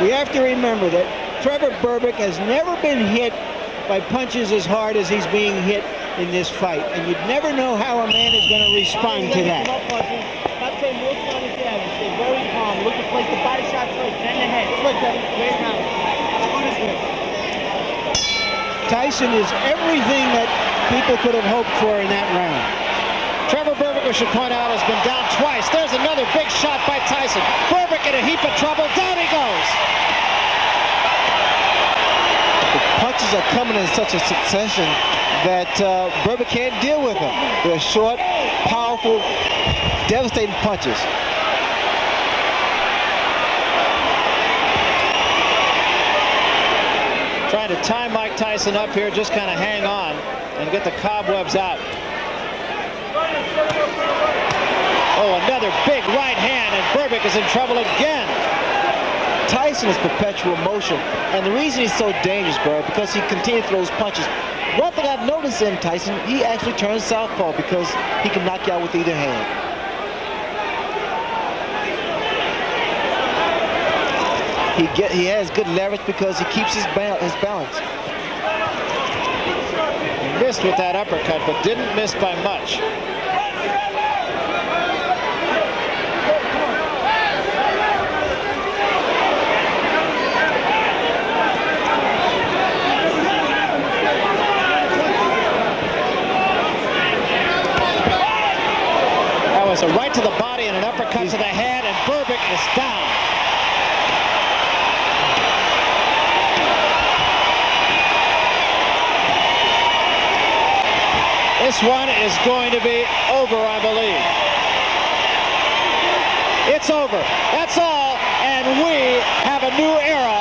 Speaker 18: We have to remember that Trevor Berbick has never been hit by punches as hard as he's being hit in this fight, and you'd never know how a man is going to respond to that.
Speaker 10: Stay very calm. Look to place the body shot first, then the head. Look at it. Wait now.
Speaker 18: Tyson is everything that people could have hoped for in that round.
Speaker 16: Trevor Berbick, we should point out, has been down twice. There's another big shot by Tyson. Berbick in a heap of trouble. Down he goes.
Speaker 17: The punches are coming in such a succession that Berbick can't deal with them. They're short, powerful, devastating punches.
Speaker 16: Trying to tie Mike Tyson up here, just kind of hang on and get the cobwebs out. Oh, another big right hand, and Berbick is in trouble again.
Speaker 17: Tyson is perpetual motion, and the reason he's so dangerous, bro, because he continues to throw those punches. One thing I've noticed in Tyson, he actually turns southpaw because he can knock you out with either hand. He has good leverage because he keeps his balance.
Speaker 16: He missed with that uppercut, but didn't miss by much. A right to the body and an uppercut to the head, and Berbick is down. This one is going to be over, I believe. It's over. That's all, and we have a new era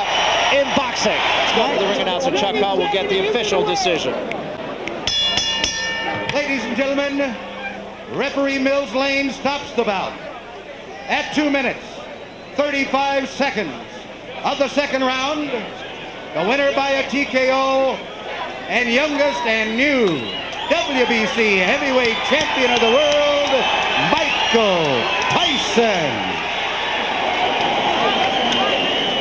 Speaker 16: in boxing. Let's go to the ring announcer, Chuck Hall, will get the official decision.
Speaker 5: Ladies and gentlemen, referee Mills Lane stops the bout at 2 minutes, 35 seconds of the second round. The winner by a TKO and youngest and new WBC heavyweight champion of the world, Michael Tyson.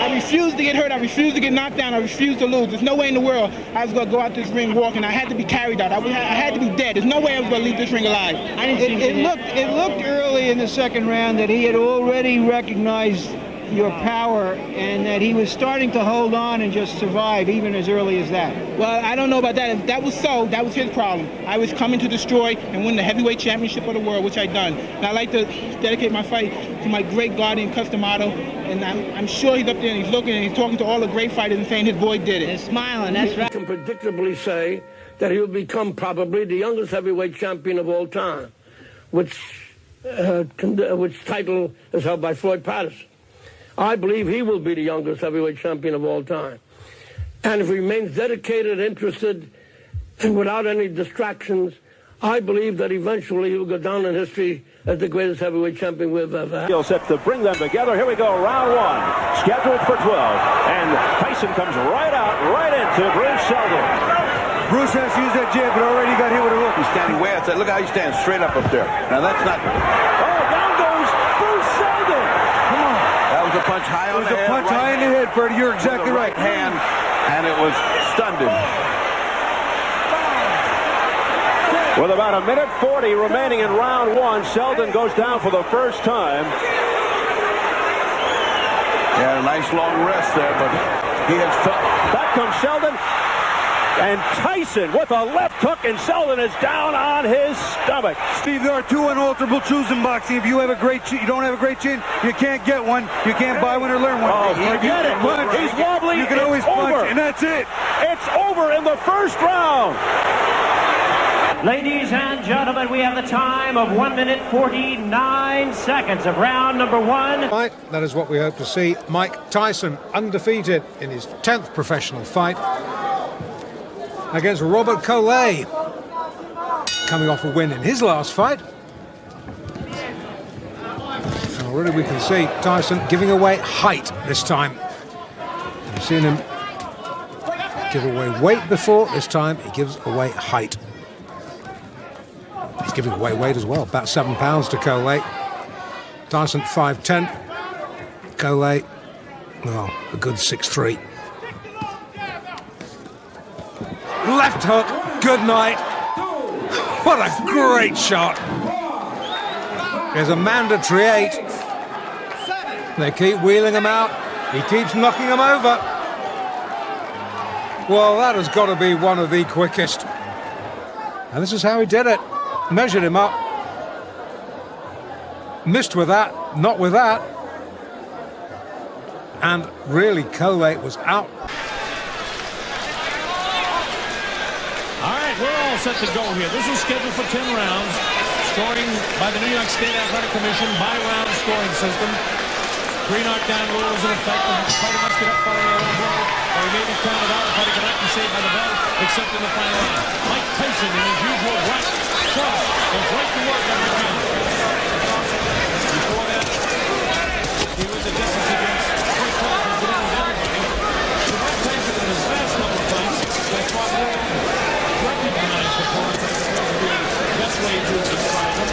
Speaker 18: I refuse to
Speaker 7: get hurt. I refuse to get knocked down. I refuse to lose. There's no way in the world I was going to go out this ring walking. I had to be carried out. I had to be dead. There's no way I was going to leave this ring alive.
Speaker 18: It looked early in the second round that he had already recognized your power and that he was starting to hold on and just survive even as early as that.
Speaker 7: Well, I don't know about that. If that was so, that was his problem. I was coming to destroy and win the heavyweight championship of the world, which I done. And I'd like to dedicate my fight to my great guardian, Customato. And I'm sure he's up there and he's looking and he's talking to all the great fighters and saying his boy did it.
Speaker 15: And smiling, that's right.
Speaker 12: I can predictably say that he will become probably the youngest heavyweight champion of all time, which title is held by Floyd Patterson. I believe he will be the youngest heavyweight champion of all time. And if he remains dedicated, interested, and without any distractions, I believe that eventually he will go down in history as the greatest heavyweight champion we've ever had.
Speaker 2: Set to bring them together. Here we go, round one, scheduled for 12. And Tyson comes right into Bruce Seldon.
Speaker 19: Bruce has to use that jab, but already got hit with a hook.
Speaker 20: He's standing way outside. Look how he stands straight up there. Now that's not...
Speaker 2: Oh, down goes Bruce Seldon.
Speaker 19: Come on.
Speaker 20: That was a punch high on the head.
Speaker 19: It was a punch high in the head, Freddie. You're exactly right.
Speaker 20: Hand, and it was stunned him.
Speaker 2: With about 1:40 remaining in round one, Seldon goes down for the first time.
Speaker 20: Yeah, a nice long rest there, but he has felt...
Speaker 2: Back comes Seldon. And Tyson with a left hook, and Seldon is down on his stomach.
Speaker 19: Steve, there are two unalterable truths in boxing. If you have a great chin, you don't have a great chin, you can't get one. You can't buy one or learn one.
Speaker 2: Oh, forget it.
Speaker 19: Punch,
Speaker 2: He's wobbly.
Speaker 19: You can always punch, and that's it.
Speaker 2: It's over in the first round.
Speaker 14: Ladies and gentlemen, we have the time of 1:49 of round number one.
Speaker 1: Right, that is what we hope to see. Mike Tyson undefeated in his 10th professional fight against Robert Collet, coming off a win in his last fight. And already we can see Tyson giving away height this time. We've seen him give away weight before. This time he gives away height. He's giving away weight as well, about 7 pounds to Collet. Tyson 5'10", Collet, well, a good 6'3". Left hook, good night. What a great shot. There's a mandatory 8. They keep wheeling him out. He keeps knocking him over. Well, that has got to be one of the quickest. And this is how he did it. Measured him up. Missed with that, not with that. And really, Collet was out.
Speaker 9: We're all set to go here. This is scheduled for 10 rounds. Scoring by the New York State Athletic Commission by round scoring system. 3 knockdown rules in effect. The fighter must get up following their own blow, or he may be counted out. The fighter cannot be saved by the bell, except in the final round. Mike Tyson, in his usual right shot, goes right to work on the ground. Before that, he was a difference against Chris Paul, who's been with everybody. So Mike Tyson, in his last couple of fights, has fought more recognized opponents as opposed to being best way to describe them.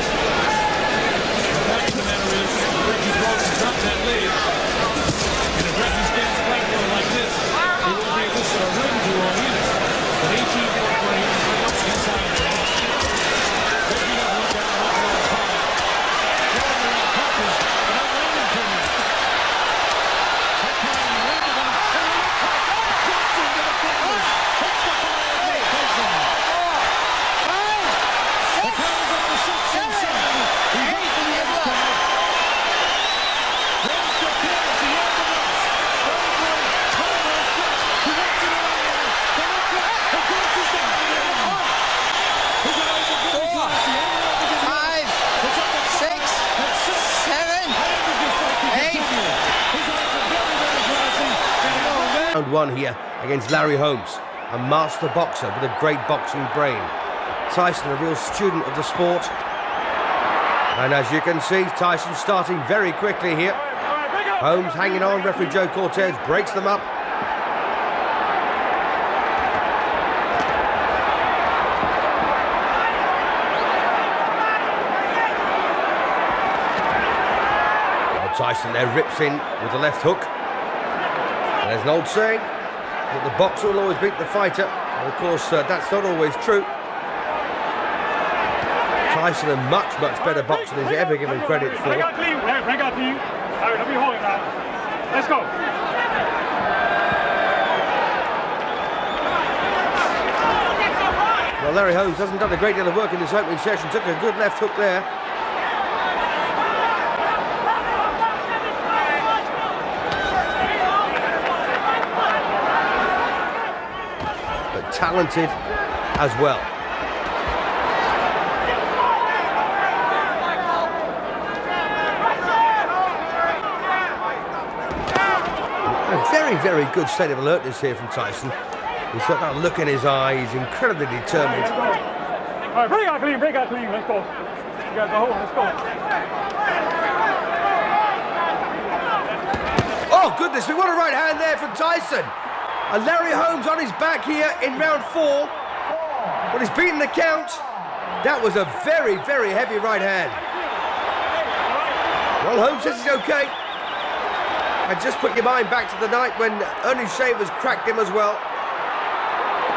Speaker 9: The fact of the matter is, Reggie broke and dropped that lead. And if Reggie stands flat like this, he won't be able to ring too long either. But 18 more frames, inside the head. Reggie doesn't look at him like a power. Throwing around punches, but not landing too much. That time, landed on his chin. Drops into the fingers. Hits the ball.
Speaker 24: Round one here against Larry Holmes, a master boxer with a great boxing brain. Tyson, a real student of the sport. And as you can see, Tyson starting very quickly here. Holmes hanging on, referee Joe Cortez breaks them up. Tyson there rips in with the left hook. there's an old saying that the boxer will always beat the fighter. And of course, that's not always true. Tyson, a much better boxer than he's ever given credit for.
Speaker 8: Let's go.
Speaker 24: Well, Larry Holmes hasn't done a great deal of work in this opening session. Took a good left hook there. But talented as well. A very good state of alertness here from Tyson. He's got that look in his eye. He's incredibly determined.
Speaker 8: All right, break out clean. Let's go. You guys are holding. Let's go.
Speaker 24: Oh, goodness me, what a right hand there from Tyson. And Larry Holmes on his back here in round 4. But he's beaten the count. That was a very heavy right hand. Well, Holmes says he's okay. And just put your mind back to the night when Ernest Shavers cracked him as well.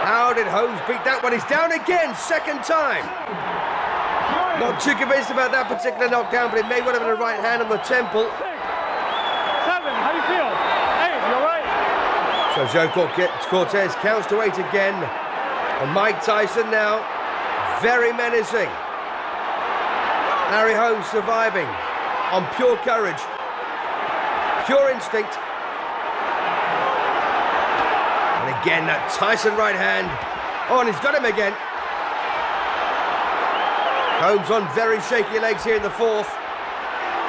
Speaker 24: How did Holmes beat that one? He's down again, second time. Not too convinced about that particular knockdown, but it may well have been a right hand on the temple.
Speaker 8: 7, how do you feel? 8, you all right?
Speaker 24: So Joe Cortez counts to 8 again. And Mike Tyson now, very menacing. Larry Holmes surviving on pure courage, pure instinct. And again, that Tyson right hand. Oh, and he's got him again. Holmes on very shaky legs here in the 4th.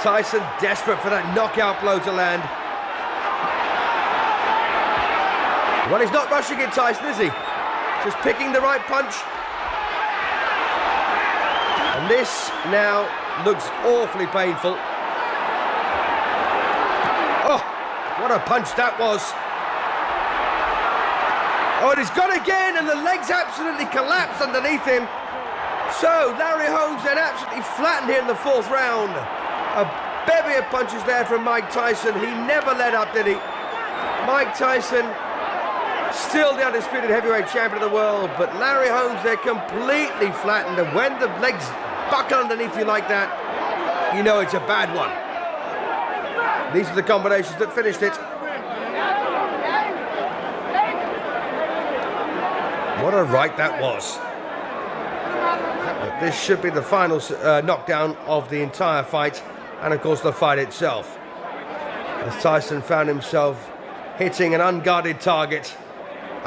Speaker 24: Tyson desperate for that knockout blow to land. Well, he's not rushing it, Tyson, is he? Just picking the right punch. And this now looks awfully painful. Oh, what a punch that was. Oh, and he's gone again, and the legs absolutely collapsed underneath him. So, Larry Holmes then absolutely flattened here in the 4th round. A bevy of punches there from Mike Tyson. He never let up, did he? Mike Tyson, still the undisputed heavyweight champion of the world, but Larry Holmes there completely flattened. And when the legs buckle underneath you like that, you know it's a bad one. These are the combinations that finished it. What a right that was. But this should be the final knockdown of the entire fight, and of course the fight itself. As Tyson found himself hitting an unguarded target,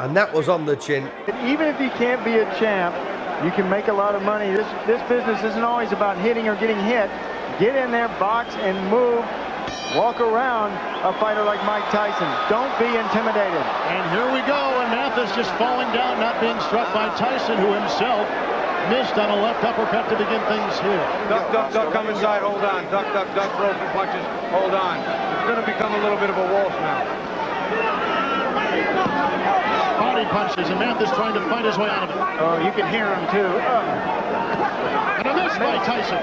Speaker 24: and that was on the chin.
Speaker 11: Even if you can't be a champ, you can make a lot of money. This business isn't always about hitting or getting hit. Get in there, box, and move. Walk around a fighter like Mike Tyson. Don't be intimidated.
Speaker 13: And here we go, and Mathis just falling down, not being struck by Tyson, who himself missed on a left uppercut to begin things here.
Speaker 19: Duck, come inside, hold on. Duck, broken punches, hold on. It's going to become a little bit of a waltz now.
Speaker 13: Body punches, and Mathis trying to fight his way out of it.
Speaker 11: Oh, you can hear him, too.
Speaker 13: And a miss by Tyson.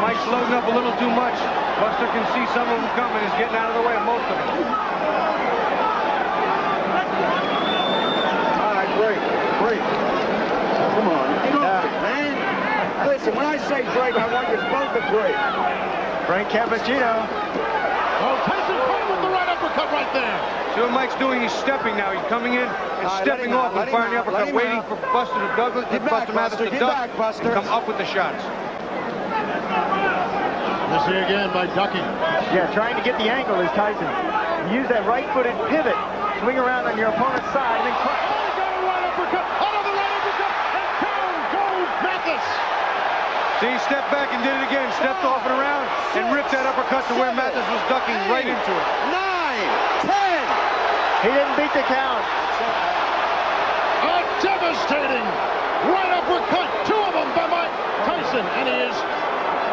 Speaker 19: Mike's loading up a little too much. Buster can see some of them coming. He's getting out of the way of most of them. All right, break. Come on. Get off it, man. Listen, when I say break, I want you both to break.
Speaker 11: Frank Cappuccino.
Speaker 13: Oh, Tyson caught with the right uppercut right there.
Speaker 19: See what Mike's doing? He's stepping now. He's coming in and stepping off and firing the uppercut, waiting for Buster Mathis to duck, come up with the shots.
Speaker 13: This here again by ducking.
Speaker 11: Yeah, trying to get the angle is Tyson. Use that right-footed pivot. Swing around on your opponent's side and then crack.
Speaker 13: Oh, he got a right uppercut. Another right uppercut. And down goes Mathis.
Speaker 19: See, he stepped back and did it again. Stepped off and around and ripped that uppercut to where Mathis was ducking right into it.
Speaker 11: 9, 10. He didn't beat the count.
Speaker 13: A devastating right uppercut. 2 of them by Mike Tyson. And he is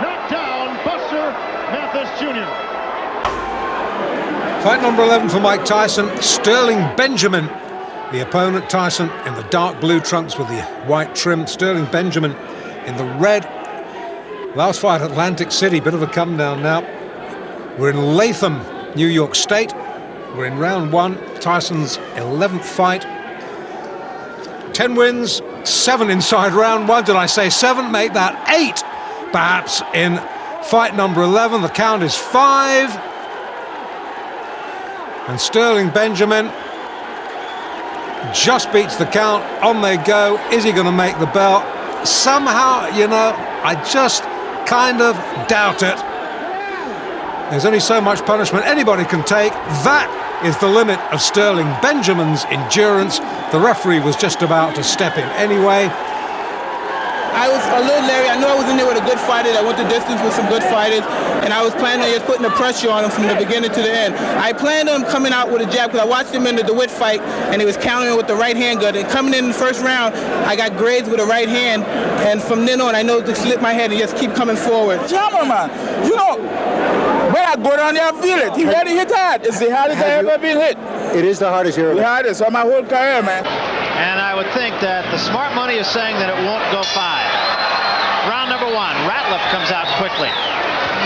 Speaker 13: knocked down Buster Mathis Jr.
Speaker 1: Fight number 11 for Mike Tyson. Sterling Benjamin, the opponent. Tyson in the dark blue trunks with the white trim. Sterling Benjamin in the red. Last fight, Atlantic City. Bit of a come down now. We're in Latham, New York State. We're in round 1. Tyson's 11th fight. 10 wins, 7 inside round 1. Did I say 7? Make that 8, perhaps, in fight number 11. The count is 5. And Sterling Benjamin just beats the count. On they go. Is he going to make the bell? Somehow, you know, I just kind of doubt it. There's only so much punishment anybody can take. That is the limit of Sterling Benjamin's endurance. The referee was just about to step in anyway.
Speaker 7: I was a little leery. I knew I was in there with a good fighter that went the distance with some good fighters, and I was planning on just putting the pressure on him from the beginning to the end. I planned on him coming out with a jab because I watched him in the DeWitt fight, and he was countering with the right hand good. And coming in the first round, I got grazed with a right hand, and from then on, I know to slip my head and just keep coming forward.
Speaker 3: Jammer, man, you know, when I go down there, I feel it. He really hit hard. It's the hardest I ever been hit.
Speaker 11: It is the hardest you ever.
Speaker 3: The hardest of my whole career, man.
Speaker 6: And I would think that the smart money is saying that it won't go 5. Round number 1, Ratliff comes out quickly.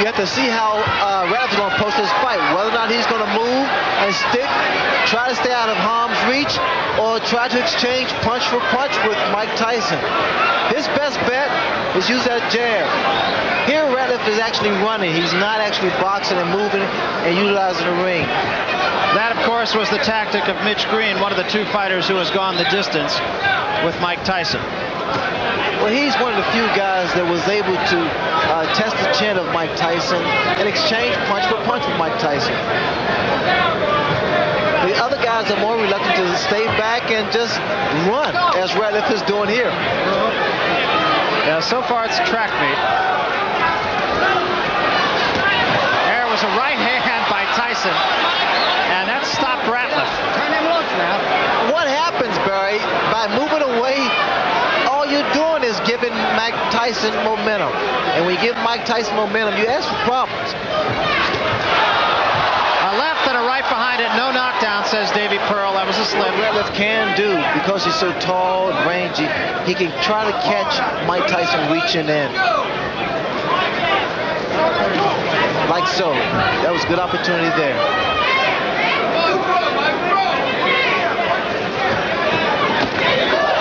Speaker 17: You have to see how Ratliff's going to post this fight, whether or not he's going to move and stick, try to stay out of harm's reach, or try to exchange punch for punch with Mike Tyson. His best bet is use that jab. Here, Ratliff is actually running. He's not actually boxing and moving and utilizing the ring.
Speaker 6: That, of course, was the tactic of Mitch Green, one of the 2 fighters who has gone the distance with Mike Tyson.
Speaker 17: Well, he's one of the few guys that was able to test the chin of Mike Tyson and exchange punch for punch with Mike Tyson. The other guys are more reluctant to stay back and just run, as Ratliff is doing here.
Speaker 6: Yeah, so far it's track meet. There was a right hand by Tyson, and that stopped Ratliff.
Speaker 17: Turn him loose now. What happens, Barry, by moving away, all you're doing is giving Mike Tyson momentum. And when you give Mike Tyson momentum, you ask for problems.
Speaker 6: A left and a right behind it, no knockdown, says Davey Pearl. That was a slip.
Speaker 17: What Ratliff can do, because he's so tall and rangy, he can try to catch Mike Tyson reaching in. Like so. That was a good opportunity there.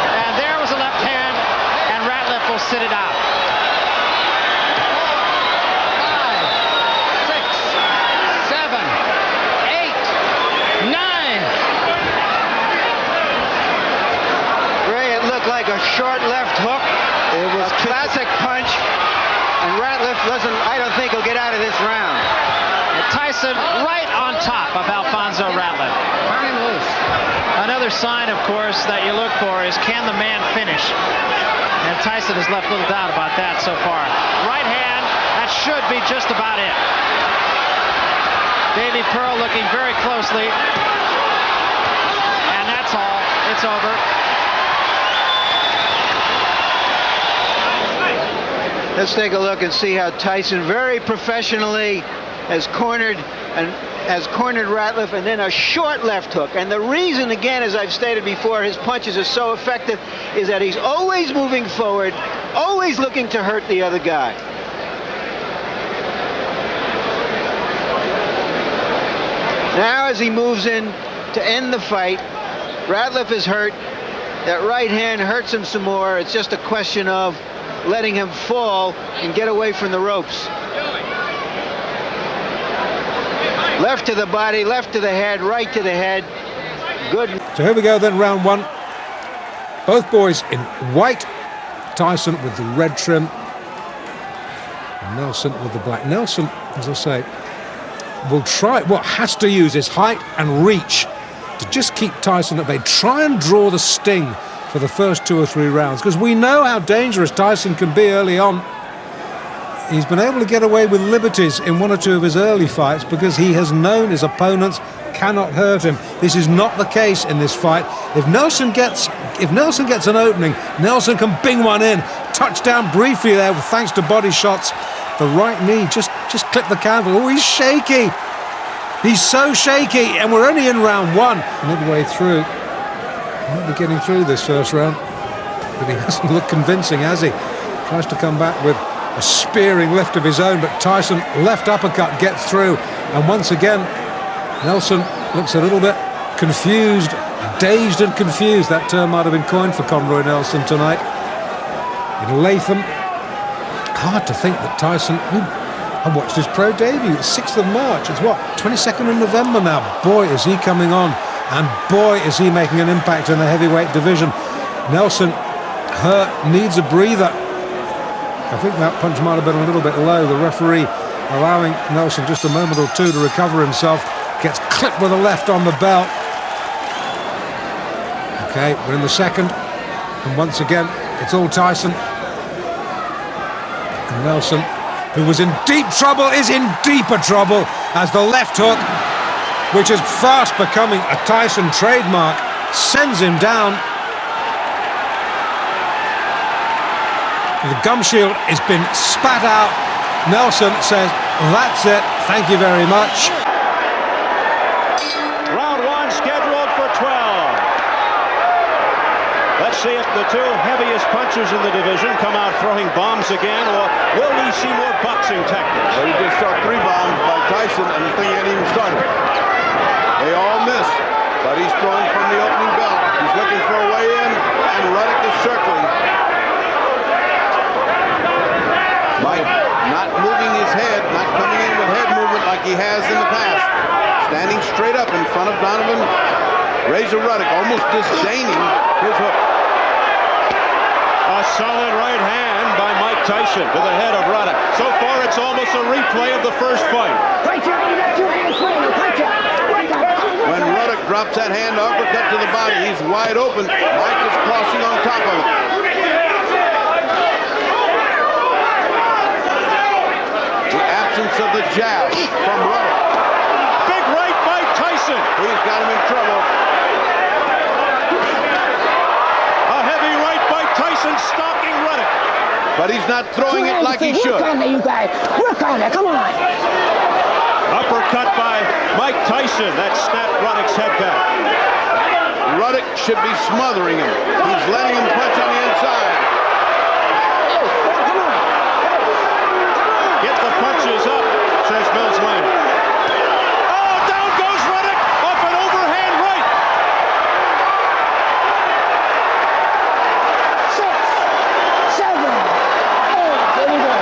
Speaker 6: And there was a left hand, and Ratliff will sit it out. 5, 6, 7, 8, 9.
Speaker 18: Ray, it looked like a short left hook. It was a classic punch. And Ratliff doesn't, I don't think he'll get out of this round.
Speaker 6: And Tyson right on top of Alfonso Ratliff.
Speaker 18: Turn him loose.
Speaker 6: Another sign, of course, that you look for is, can the man finish? And Tyson has left little doubt about that so far. Right hand, that should be just about it. Davey Pearl looking very closely. And that's all. It's over.
Speaker 18: Let's take a look and see how Tyson very professionally has cornered Ratliff, and then a short left hook. And the reason, again, as I've stated before, his punches are so effective is that he's always moving forward, always looking to hurt the other guy. Now as he moves in to end the fight, Ratliff is hurt. That right hand hurts him some more. It's just a question of letting him fall and get away from the ropes. Left to the body, left to the head, right to the head. Good.
Speaker 1: So here we go then, round 1. Both boys in white. Tyson with the red trim. And Nelson with the black. Nelson, as I say, will try, has to use his height and reach to just keep Tyson at bay. Try and draw the sting for the first 2 or 3 rounds, because we know how dangerous Tyson can be early on. He's been able to get away with liberties in 1 or 2 of his early fights because he has known his opponents cannot hurt him. This is not the case in this fight. If Nelson gets an opening, Nelson can bing one in. Touchdown briefly there, thanks to body shots. The right knee just clipped the canvas. Oh, he's shaky. He's so shaky, and we're only in round 1, midway through. He might be getting through this first round, but he doesn't look convincing, has he? Tries to come back with a spearing lift of his own, but Tyson left uppercut gets through, and once again Nelson looks a little bit confused, dazed and confused. That term might have been coined for Conroy Nelson tonight. In Latham, hard to think that Tyson, I watched his pro debut, 6th of March, it's what, 22nd of November now. Boy, is he coming on, and boy, is he making an impact in the heavyweight division. Nelson hurt, needs a breather. I think that punch might have been a little bit low. The referee allowing Nelson just a moment or two to recover himself. Gets clipped with a left on the belt. Okay, we're in the second, and once again, it's all Tyson. And Nelson, who was in deep trouble, is in deeper trouble as the left hook, which is fast becoming a Tyson trademark, sends him down. The gum shield has been spat out. Nelson says, that's it, thank you very much.
Speaker 2: Round 1 scheduled for 12. Let's see if the two heaviest punchers in the division come out throwing bombs again, or will we see more boxing tactics?
Speaker 20: Well, he just saw 3 bombs by Tyson, and the thing hadn't even started. They all missed, but he's throwing from the opening belt. He's looking for a way in, and Ruddock is circling. Mike not moving his head, not coming in with head movement like he has in the past. Standing straight up in front of Donovan. Razor Ruddock almost disdaining his hook.
Speaker 2: A solid right hand by Mike Tyson to the head of Ruddock. So far, it's almost a replay of the first fight.
Speaker 20: When Ruddock drops that hand uppercut to the body, he's wide open. Mike is crossing on top of it. The absence of the jab from Ruddock.
Speaker 2: Big right by Tyson.
Speaker 20: He's got him in trouble.
Speaker 2: A heavy right by Tyson stalking Ruddock.
Speaker 20: But he's not throwing it like he should.
Speaker 10: Work on it, you guys. Work on it, come on.
Speaker 2: Uppercut by Mike Tyson. That snapped Ruddock's head back.
Speaker 20: Ruddock should be smothering him. He's letting him punch on the inside.
Speaker 2: Get the punches up, says Mills Lane. Oh, down goes Ruddock off an overhand right.
Speaker 10: 6, 7, 8, here we go.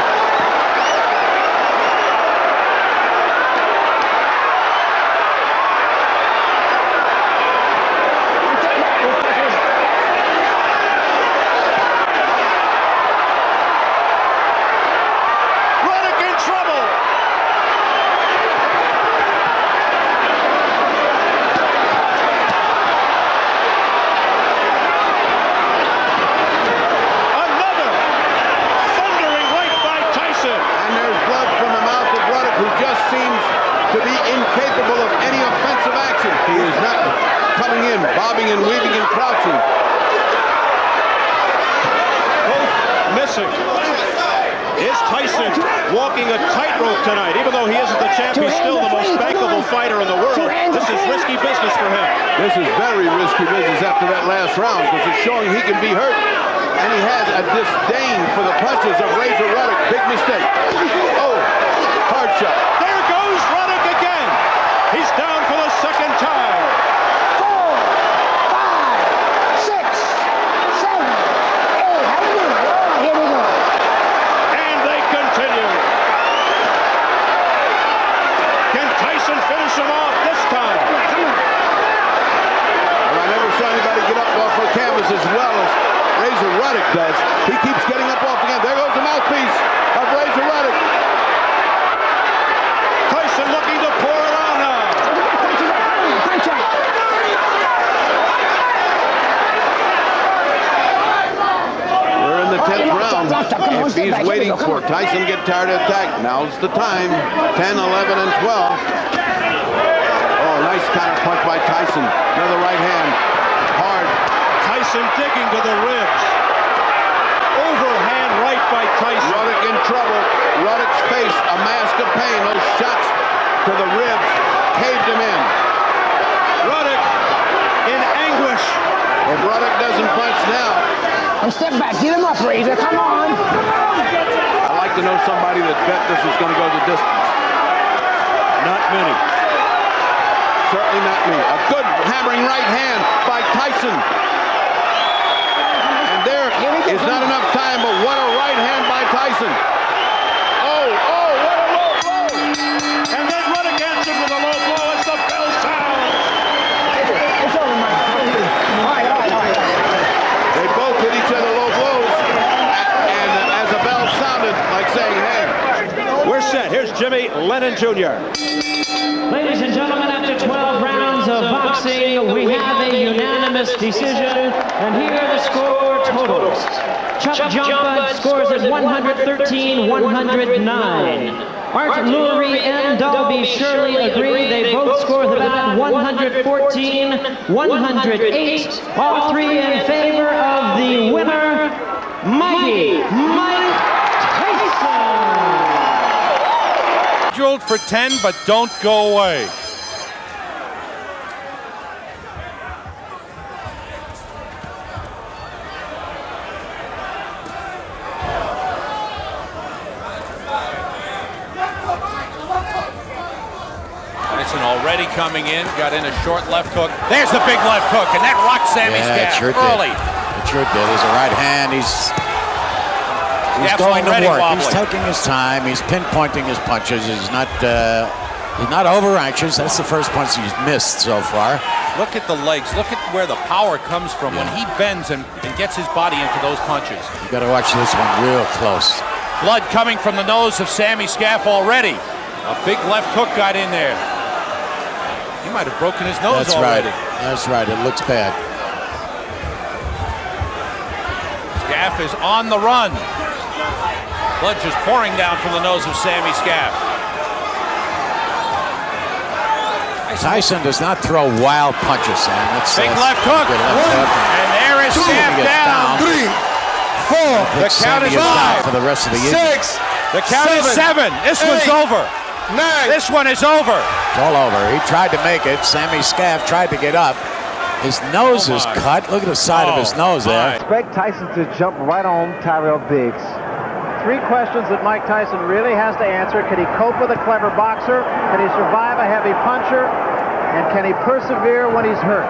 Speaker 20: Incapable of any offensive action. He is not coming in, bobbing and weaving and crouching.
Speaker 2: Both missing. Is Tyson walking a tightrope tonight? Even though he isn't the champ, he's still the most bankable fighter in the world. This is risky business for him.
Speaker 20: This is very risky business after that last round, because it's showing he can be hurt. And he has a disdain for the punches of Razor Ruddock. Big mistake. Oh, hard shot.
Speaker 2: There goes Ruddock again. He's down for the second time.
Speaker 10: 4, 5, 6, 7, 8. How we doing? Oh, here we go.
Speaker 2: And they continue. Can Tyson finish him off this time?
Speaker 20: Well, I never saw anybody get up off the canvas as well as Razor Ruddock does. He keeps getting up off again. There goes the mouthpiece of Razor Ruddock.
Speaker 2: Tyson looking to pour it on now.
Speaker 20: We're in the 10th round. If he's waiting for Tyson to get tired of attack, now's the time. 10, 11, and 12. Oh, nice counter punch by Tyson. Another right hand. Hard.
Speaker 2: Tyson digging to the ribs. Overhand right by Tyson.
Speaker 20: Ruddock in trouble. Ruddock's face, a mask of pain. Those shots to the ribs caved him in.
Speaker 2: Ruddock in anguish.
Speaker 20: If Ruddock doesn't punch now.
Speaker 10: And step back. Get him up, Razor. Come on.
Speaker 20: I'd like to know somebody that bet this was going to go the distance.
Speaker 2: Not many.
Speaker 20: certainly not me. A good hammering right hand by Tyson. And there is not enough time, but what a right hand by Tyson. Oh, what a low blow.
Speaker 13: And then run against him with a low blow as the bell sounds.
Speaker 10: It's over, Mike. All right.
Speaker 20: They both hit each other low blows. And as the bell sounded, like saying, hey.
Speaker 2: We're set. Here's Jimmy Lennon Jr.
Speaker 14: Ladies and gentlemen, after 12 rounds of boxing, we have a unanimous decision, and here are the score totals. Chuck Jumpa scores at 113-109. Art Lurie and Dalby Shirley agree. They both score the bout 114-108. All three in favor of the winner, Mighty Mike Tyson.
Speaker 4: Scheduled for 10, but don't go away. Tyson already coming in, got in a short left hook. There's the big left hook, and that rocked Sammy's
Speaker 21: it sure
Speaker 4: early.
Speaker 21: It sure did. There's a right hand. He's going to work.
Speaker 4: Wobbly.
Speaker 21: He's taking his time. He's pinpointing his punches. He's not over anxious. That's the first punch he's missed so far.
Speaker 4: Look at the legs. Look at where the power comes from when he bends and gets his body into those punches.
Speaker 21: You got to watch this one real close.
Speaker 4: Blood coming from the nose of Sammy Scaff already. A big left hook got in there. He might have broken his nose already.
Speaker 21: That's right. It looks bad.
Speaker 4: Scaff is on the run. Blood just pouring down from the nose of Sammy Scaff.
Speaker 21: Tyson does not throw wild punches, Sam.
Speaker 4: Big left hook. And there is Scaff down.
Speaker 21: 3, 4.
Speaker 4: The count is 5.
Speaker 21: For the rest of the evening.
Speaker 4: 6. The count is 7. This one's over.
Speaker 21: 9.
Speaker 4: This one is over.
Speaker 21: It's all over. He tried to make it. Sammy Scaff tried to get up. His nose is cut. Look at the side of his nose there.
Speaker 16: Expect Tyson to jump right on Tyrell Biggs. 3 questions that Mike Tyson really has to answer. Can he cope with a clever boxer? Can he survive a heavy puncher? And can he persevere when he's hurt?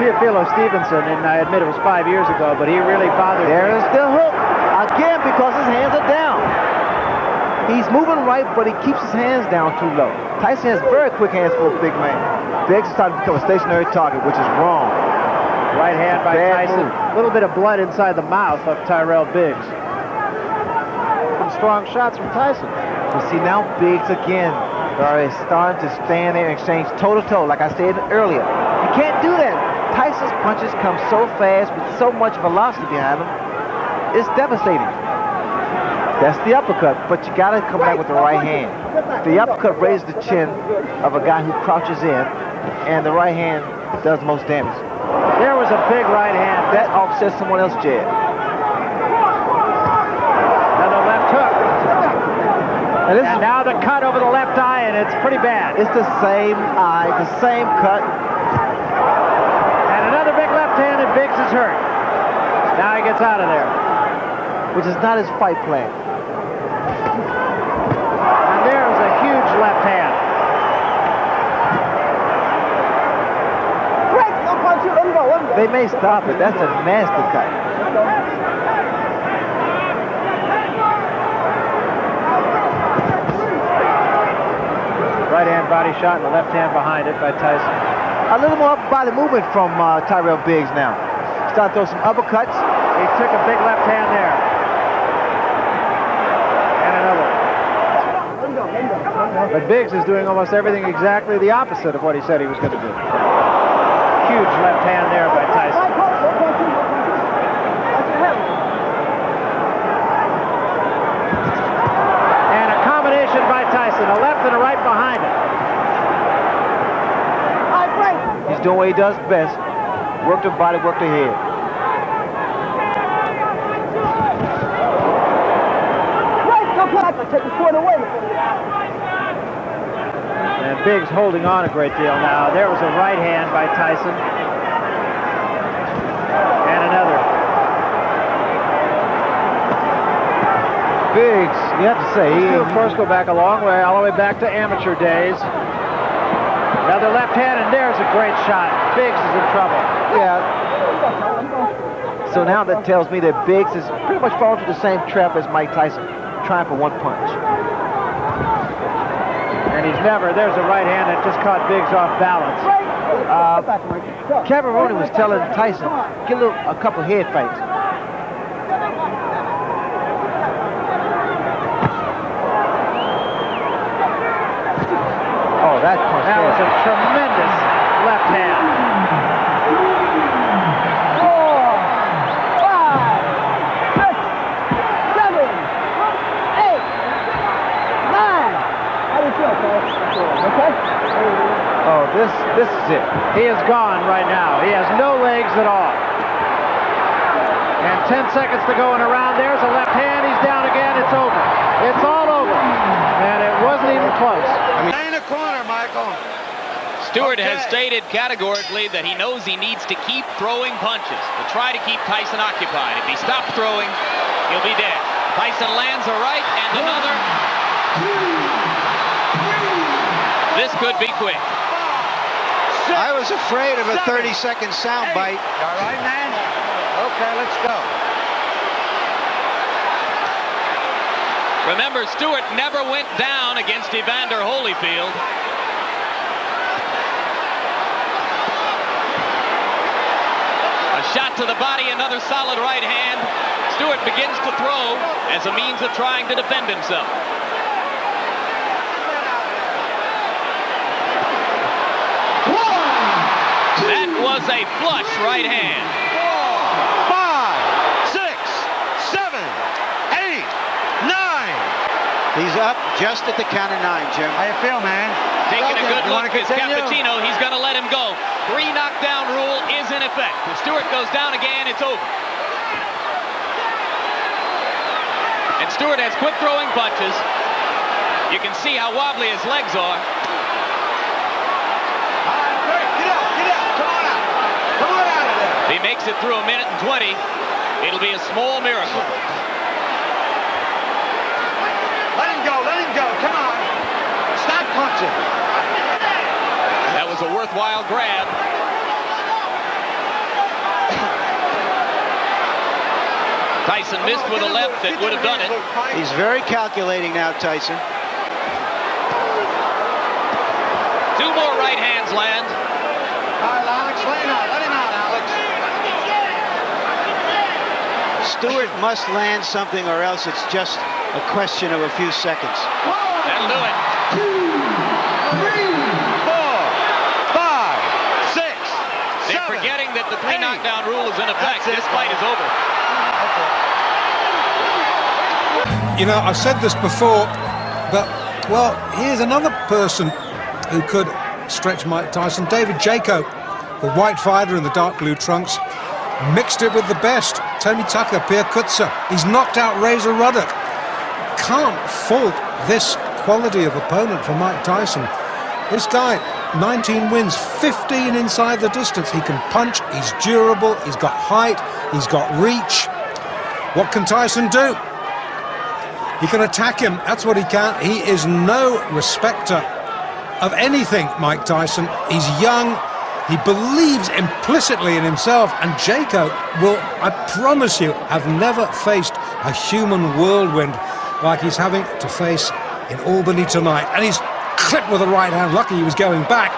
Speaker 16: Teofilo Stevenson, and I admit it was 5 years ago, but he really bothered me.
Speaker 17: There's the hook. Again, because his hands are down. He's moving right, but he keeps his hands down too low. Tyson has very quick hands for a big man. Biggs is starting to become a stationary target, which is wrong.
Speaker 16: Right hand by Tyson. A little bit of blood inside the mouth of Tyrell Biggs. Some strong shots from Tyson.
Speaker 17: You see now Biggs again is starting to stand there and exchange toe-to-toe, like I said earlier. You can't do that. Tyson's punches come so fast with so much velocity behind them. It's devastating. That's the uppercut, but you got to come back with the right hand. The uppercut raises the chin of a guy who crouches in, and the right hand does most damage.
Speaker 16: There was a big right hand.
Speaker 17: That offsets someone else's jab.
Speaker 16: And the left hook. And now the cut over the left eye, and it's pretty bad.
Speaker 17: It's the same eye, the same cut.
Speaker 16: And another big left hand, and Biggs is hurt. Now he gets out of there.
Speaker 17: Which is not his fight plan.
Speaker 16: And there's a huge left hand.
Speaker 17: They may stop it. That's a nasty cut.
Speaker 16: Right hand body shot and the left hand behind it by Tyson.
Speaker 17: A little more upper body movement from Tyrell Biggs now. Start throwing some uppercuts.
Speaker 16: He took a big left hand there. And another. But Biggs is doing almost everything exactly the opposite of what he said he was going to do. Huge left hand there by Tyson. And a combination by Tyson, a left and a right behind it.
Speaker 17: He's doing what he does best. Work the body, work the head.
Speaker 16: And Biggs holding on a great deal now. There was a right hand by Tyson. And another.
Speaker 17: Biggs, you have to say,
Speaker 16: he of course go back a long way, all the way back to amateur days. Another left hand, and there's a great shot. Biggs is in trouble.
Speaker 17: Yeah. So now that tells me that Biggs is pretty much falling into the same trap as Mike Tyson, trying for one punch.
Speaker 16: And he's never, there's a right hand that just caught Biggs off balance.
Speaker 17: Kevin Rooney was telling Tyson, get a couple head fakes. Oh, that punch.
Speaker 16: That was a tremendous left hand.
Speaker 10: 4, 5, 6, 7, 8, 9. How do you feel, Coach? Okay?
Speaker 17: Oh, this is it.
Speaker 16: He is gone right now. He has no legs at all. And 10 seconds to go in a round. There's a left hand. He's down again. It's over. It's all over. And it wasn't even close.
Speaker 11: Stay in the corner, Michael.
Speaker 5: Stewart has stated categorically that he knows he needs to keep throwing punches to try to keep Tyson occupied. If he stops throwing, he'll be dead. Tyson lands a right and another. This could be quick.
Speaker 17: I was afraid of a 30-second soundbite.
Speaker 11: All right, man? Okay, let's go.
Speaker 5: Remember, Stewart never went down against Evander Holyfield. A shot to the body, another solid right hand. Stewart begins to throw as a means of trying to defend himself. That was a flush right hand.
Speaker 11: 4, 5, 6, 7, 8, 9.
Speaker 17: He's up just at the count of 9, Jim.
Speaker 11: How you feel, man?
Speaker 5: Taking a good
Speaker 11: You
Speaker 5: look
Speaker 11: wanna
Speaker 5: is
Speaker 11: continue?
Speaker 5: Cappuccino. He's going to let him go. 3 knockdown rule is in effect. If Stewart goes down again, it's over. And Stewart has quick throwing punches. You can see how wobbly his legs are. If he makes it through a minute and 20, it'll be a small miracle.
Speaker 11: Let him go, come on. Stop punching.
Speaker 5: That was a worthwhile grab. Tyson missed with a left that would have done it.
Speaker 17: He's very calculating now, Tyson.
Speaker 5: 2 more right hands land.
Speaker 11: All right, Alex, let him out, Alex.
Speaker 17: Stewart must land something or else it's just a question of a few seconds.
Speaker 5: That'll do it.
Speaker 11: 2, 3, 4, 5, 6,
Speaker 5: They're forgetting that the 3 knockdown rule is in effect. This fight is over.
Speaker 1: You know, I've said this before, but, well, here's another person who could stretch Mike Tyson. David Jaco, the white fighter in the dark blue trunks, mixed it with the best. Tony Tucker, Pierre Kutzer. He's knocked out Razor Ruddock. Can't fault this quality of opponent for Mike Tyson. This guy, 19 wins, 15 inside the distance. He can punch, he's durable, he's got height, he's got reach. What can Tyson do? He can attack him, that's what he can. He is no respecter of anything, Mike Tyson. He's young, he believes implicitly in himself, and Jaco will, I promise you, have never faced a human whirlwind like he's having to face in Albany tonight. And he's clipped with the right hand. Lucky he was going back.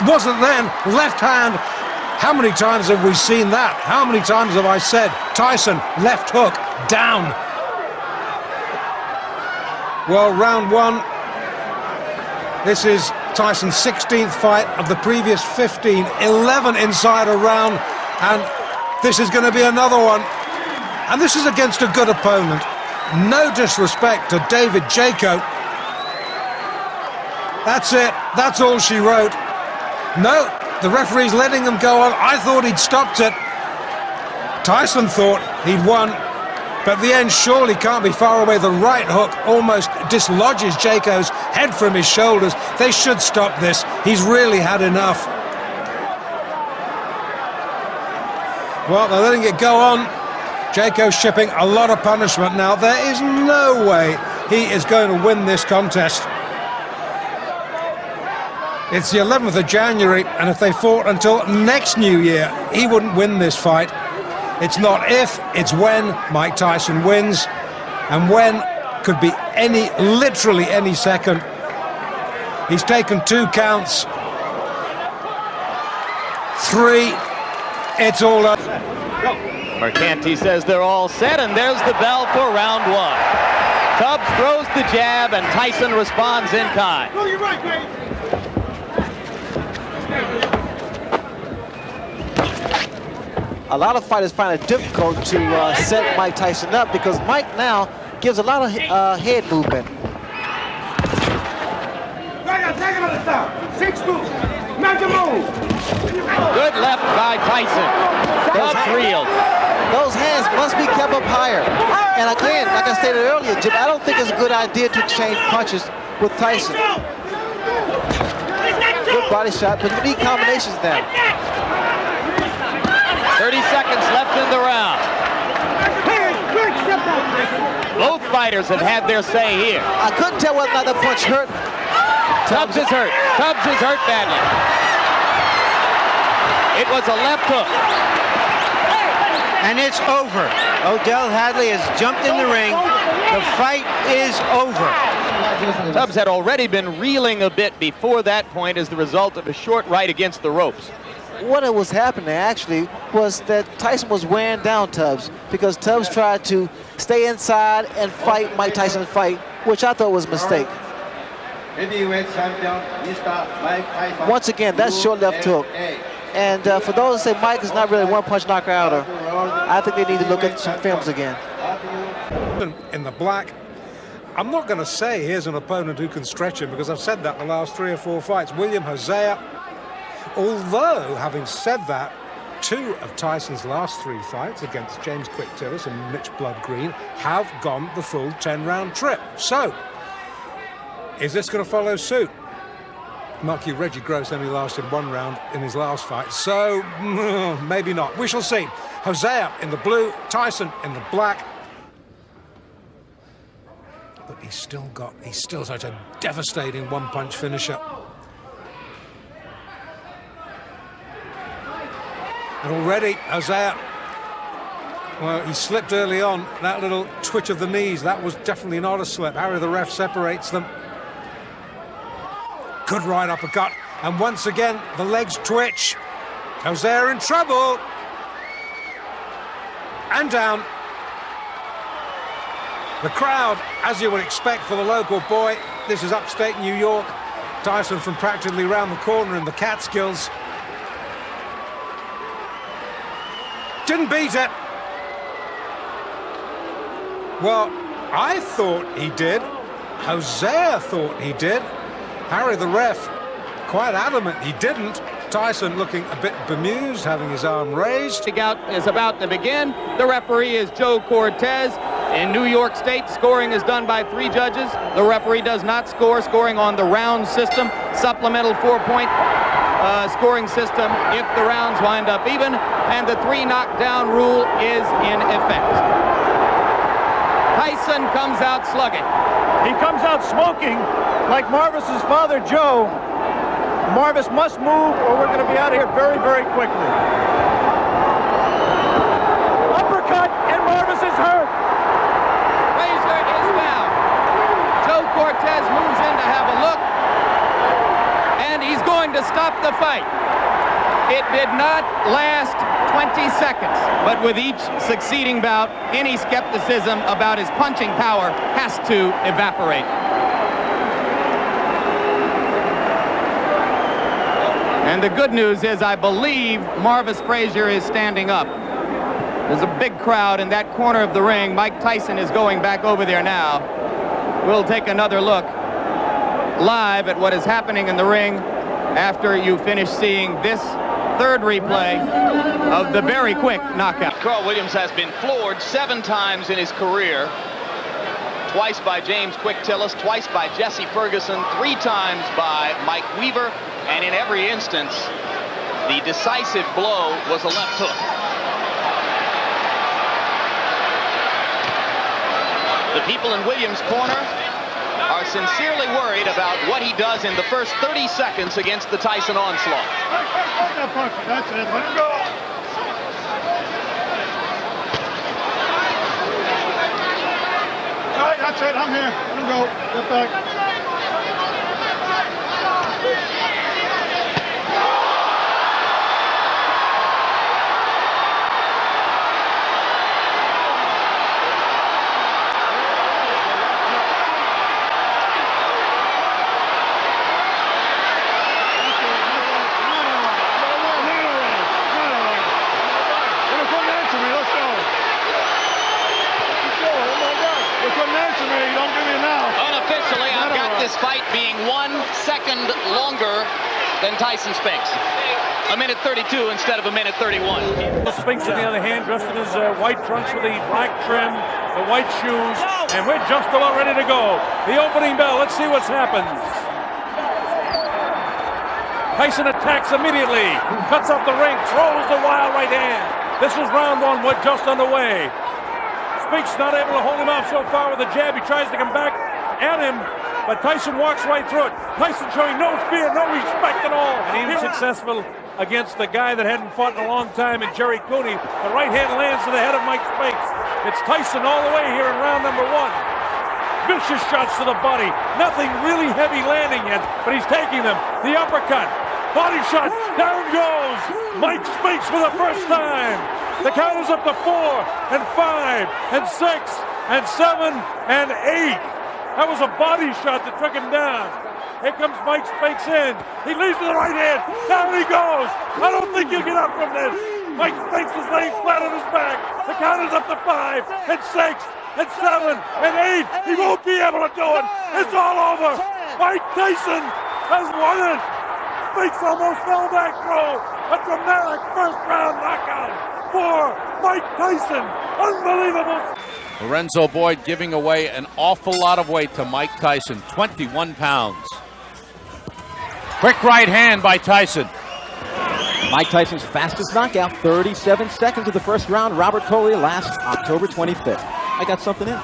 Speaker 1: Wasn't then. Left hand. How many times have we seen that? How many times have I said, Tyson, left hook, down. Well, round 1. This is Tyson's 16th fight of the previous 15. 11 inside a round. And this is going to be another one. And this is against a good opponent. No disrespect to David Jaco. That's it. That's all she wrote. No, the referee's letting them go on. I thought he'd stopped it. Tyson thought he'd won. But the end surely can't be far away. The right hook almost dislodges Jaco's head from his shoulders. They should stop this. He's really had enough. Well, they're letting it go on. Jaco's shipping a lot of punishment now. There is no way he is going to win this contest. It's the 11th of January, and if they fought until next New Year, he wouldn't win this fight. It's not if, it's when Mike Tyson wins, and when could be literally any second. He's taken 2 counts. 3, it's all up.
Speaker 5: Mercanti says they're all set, and there's the bell for round 1. Tubbs throws the jab, and Tyson responds in kind.
Speaker 17: A lot of fighters find it difficult to set Mike Tyson up because Mike now gives a lot of head movement.
Speaker 5: Good left by Tyson. Tubbs reeled.
Speaker 17: Those hands must be kept up higher. And again, like I stated earlier, Jim, I don't think it's a good idea to exchange punches with Tyson. Good body shot, but you need combinations now.
Speaker 5: 30 seconds left in the round. Both fighters have had their say here.
Speaker 17: I couldn't tell whether or not that punch hurt.
Speaker 5: Tubbs is hurt. Tubbs is hurt badly. It was a left hook.
Speaker 18: And it's over. Odell Hadley has jumped in the ring. The fight is over.
Speaker 5: Tubbs had already been reeling a bit before that point as the result of a short right against the ropes.
Speaker 17: What was happening actually was that Tyson was wearing down Tubbs because Tubbs tried to stay inside and fight Mike Tyson's fight, which I thought was a mistake. Once again, that's short left hook. And for those that say Mike is not really a one-punch knocker-outer, I think they need to look at some films again.
Speaker 1: In the black, I'm not going to say here's an opponent who can stretch him because I've said that the last 3 or 4 fights. William Hosea, although having said that, 2 of Tyson's last 3 fights against James Quick Tillis and Mitch Blood Green have gone the full 10-round trip. So, is this going to follow suit? Mark you, Reggie Gross only lasted 1 round in his last fight, so maybe not. We shall see. Hosea in the blue, Tyson in the black. But he's still such a devastating one-punch finisher. And already, Hosea, well, he slipped early on. That little twitch of the knees, that was definitely not a slip. Harry the ref separates them. Good right uppercut, and once again, the legs twitch. Hosea in trouble. And down. The crowd, as you would expect for the local boy, this is upstate New York. Tyson from practically round the corner in the Catskills. Didn't beat it. Well, I thought he did. Hosea thought he did. Harry the ref, quite adamant he didn't. Tyson looking a bit bemused, having his arm raised.
Speaker 5: The bout is about to begin. The referee is Joe Cortez. In New York State, scoring is done by 3 judges. The referee does not score, scoring on the round system, supplemental 4-point scoring system if the rounds wind up even, and the 3 knockdown rule is in effect. Tyson comes out slugging.
Speaker 9: He comes out smoking like Marvis's father, Joe. Marvis must move or we're going to be out of here very, very quickly. Uppercut, and Marvis is hurt.
Speaker 5: Frazier is down. Joe Cortez moves in to have a look, and he's going to stop the fight. It did not last 20 seconds, but with each succeeding bout, any skepticism about his punching power has to evaporate. And the good news is I believe Marvis Frazier is standing up. There's a big crowd in that corner of the ring. Mike Tyson is going back over there now. We'll take another look live at what is happening in the ring after you finish seeing this 3rd replay of the very quick knockout. Carl Williams has been floored 7 times in his career. Twice by James Quick Tillis, twice by Jesse Ferguson, 3 times by Mike Weaver, and in every instance, the decisive blow was a left hook. The people in Williams' corner are sincerely worried about what he does in the first 30 seconds against the Tyson onslaught.
Speaker 13: That's it. Let him go. All right, that's it. I'm here. Let him go. Get back.
Speaker 5: Unofficially, I've got this fight being 1 second longer than Tyson Spinks. A minute 32 instead of a minute 31.
Speaker 8: Spinks, on the other hand, dressed in his white trunks with the black trim, the white shoes, and we're just about ready to go. The opening bell, let's see what's happened. Tyson attacks immediately, cuts off the ring, throws the wild right hand. This is round one, we're just underway. Spinks not able to hold him off so far with a jab. He tries to come back at him, but Tyson walks right through it. Tyson showing no fear, no respect at all. And he was successful against the guy that hadn't fought in a long time in Jerry Cooney. The right hand lands to the head of Mike Spinks. It's Tyson all the way here in round number one. Vicious shots to the body. Nothing really heavy landing yet, but he's taking them. The uppercut. Body shot. Down goes Mike Spinks for the first time. The count is up to 4 and 5 and 6 and 7 and 8. That was a body shot that took him down. Here comes Mike Spinks in. He leads to the right hand. Down he goes. I don't think he'll get up from this. Mike Spinks is laying flat on his back. The count is up to 5 and 6 and 7 and 8. He won't be able to do it. It's all over. Mike Tyson has won it. Spinks almost fell back through. A dramatic first round knockout for Mike Tyson. Unbelievable.
Speaker 4: Lorenzo Boyd giving away an awful lot of weight to Mike Tyson, 21 pounds. Quick right hand by Tyson.
Speaker 12: Mike Tyson's fastest knockout, 37 seconds of the first round. Robert Collier last October 25th. I got something in.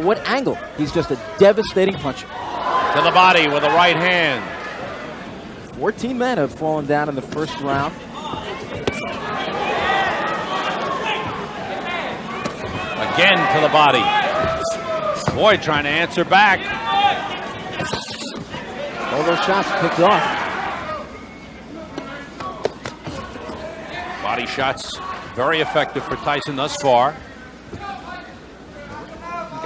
Speaker 12: What angle? He's just a devastating puncher.
Speaker 4: To the body with a right hand.
Speaker 12: 14 men have fallen down in the first round.
Speaker 4: Again to the body. Boyd trying to answer back.
Speaker 12: All those shots picked off.
Speaker 4: Body shots very effective for Tyson thus far. The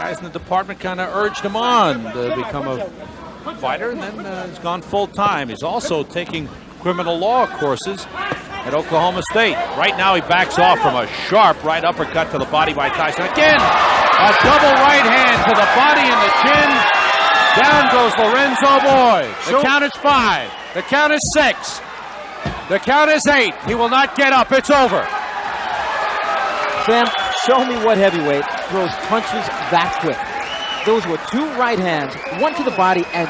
Speaker 4: guys in the department kind of urged him on to become a fighter, and then he's gone full time. He's also taking criminal law courses at Oklahoma State. Right now he backs off from a sharp right uppercut to the body by Tyson. Again, a double right hand to the body and the chin. Down goes Lorenzo Boyd. The count is 5. The count is 6. The count is 8. He will not get up. It's over.
Speaker 12: Sam, show me what heavyweight throws punches that quick. Those were 2 right hands, one to the body, and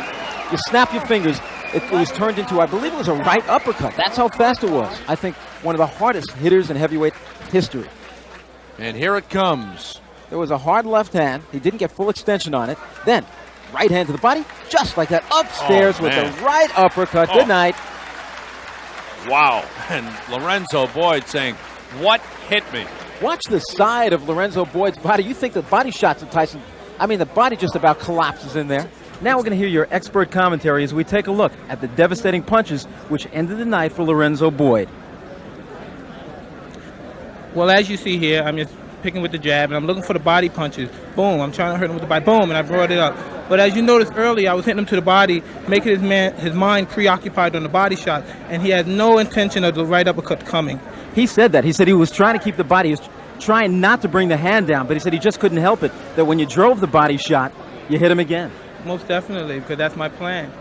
Speaker 12: you snap your fingers. It was turned into, I believe it was a right uppercut. That's how fast it was. I think one of the hardest hitters in heavyweight history.
Speaker 4: And here it comes.
Speaker 12: There was a hard left hand. He didn't get full extension on it. Then, right hand to the body, just like that, upstairs with the right uppercut. Good night.
Speaker 4: Wow. And Lorenzo Boyd saying, what hit me?
Speaker 12: Watch the side of Lorenzo Boyd's body. You think the body shots of Tyson, I mean, the body just about collapses in there. Now we're going to hear your expert commentary as we take a look at the devastating punches which ended the night for Lorenzo Boyd.
Speaker 7: Well, as you see here, I'm just picking with the jab, and I'm looking for the body punches. Boom, I'm trying to hurt him with the body. Boom, and I brought it up. But as you noticed earlier, I was hitting him to the body, making his mind preoccupied on the body shot, and he had no intention of the right uppercut coming.
Speaker 12: He said that. He said he was trying to keep the body. He was trying not to bring the hand down, but he said he just couldn't help it, that when you drove the body shot, you hit him again.
Speaker 7: Most definitely, because that's my plan.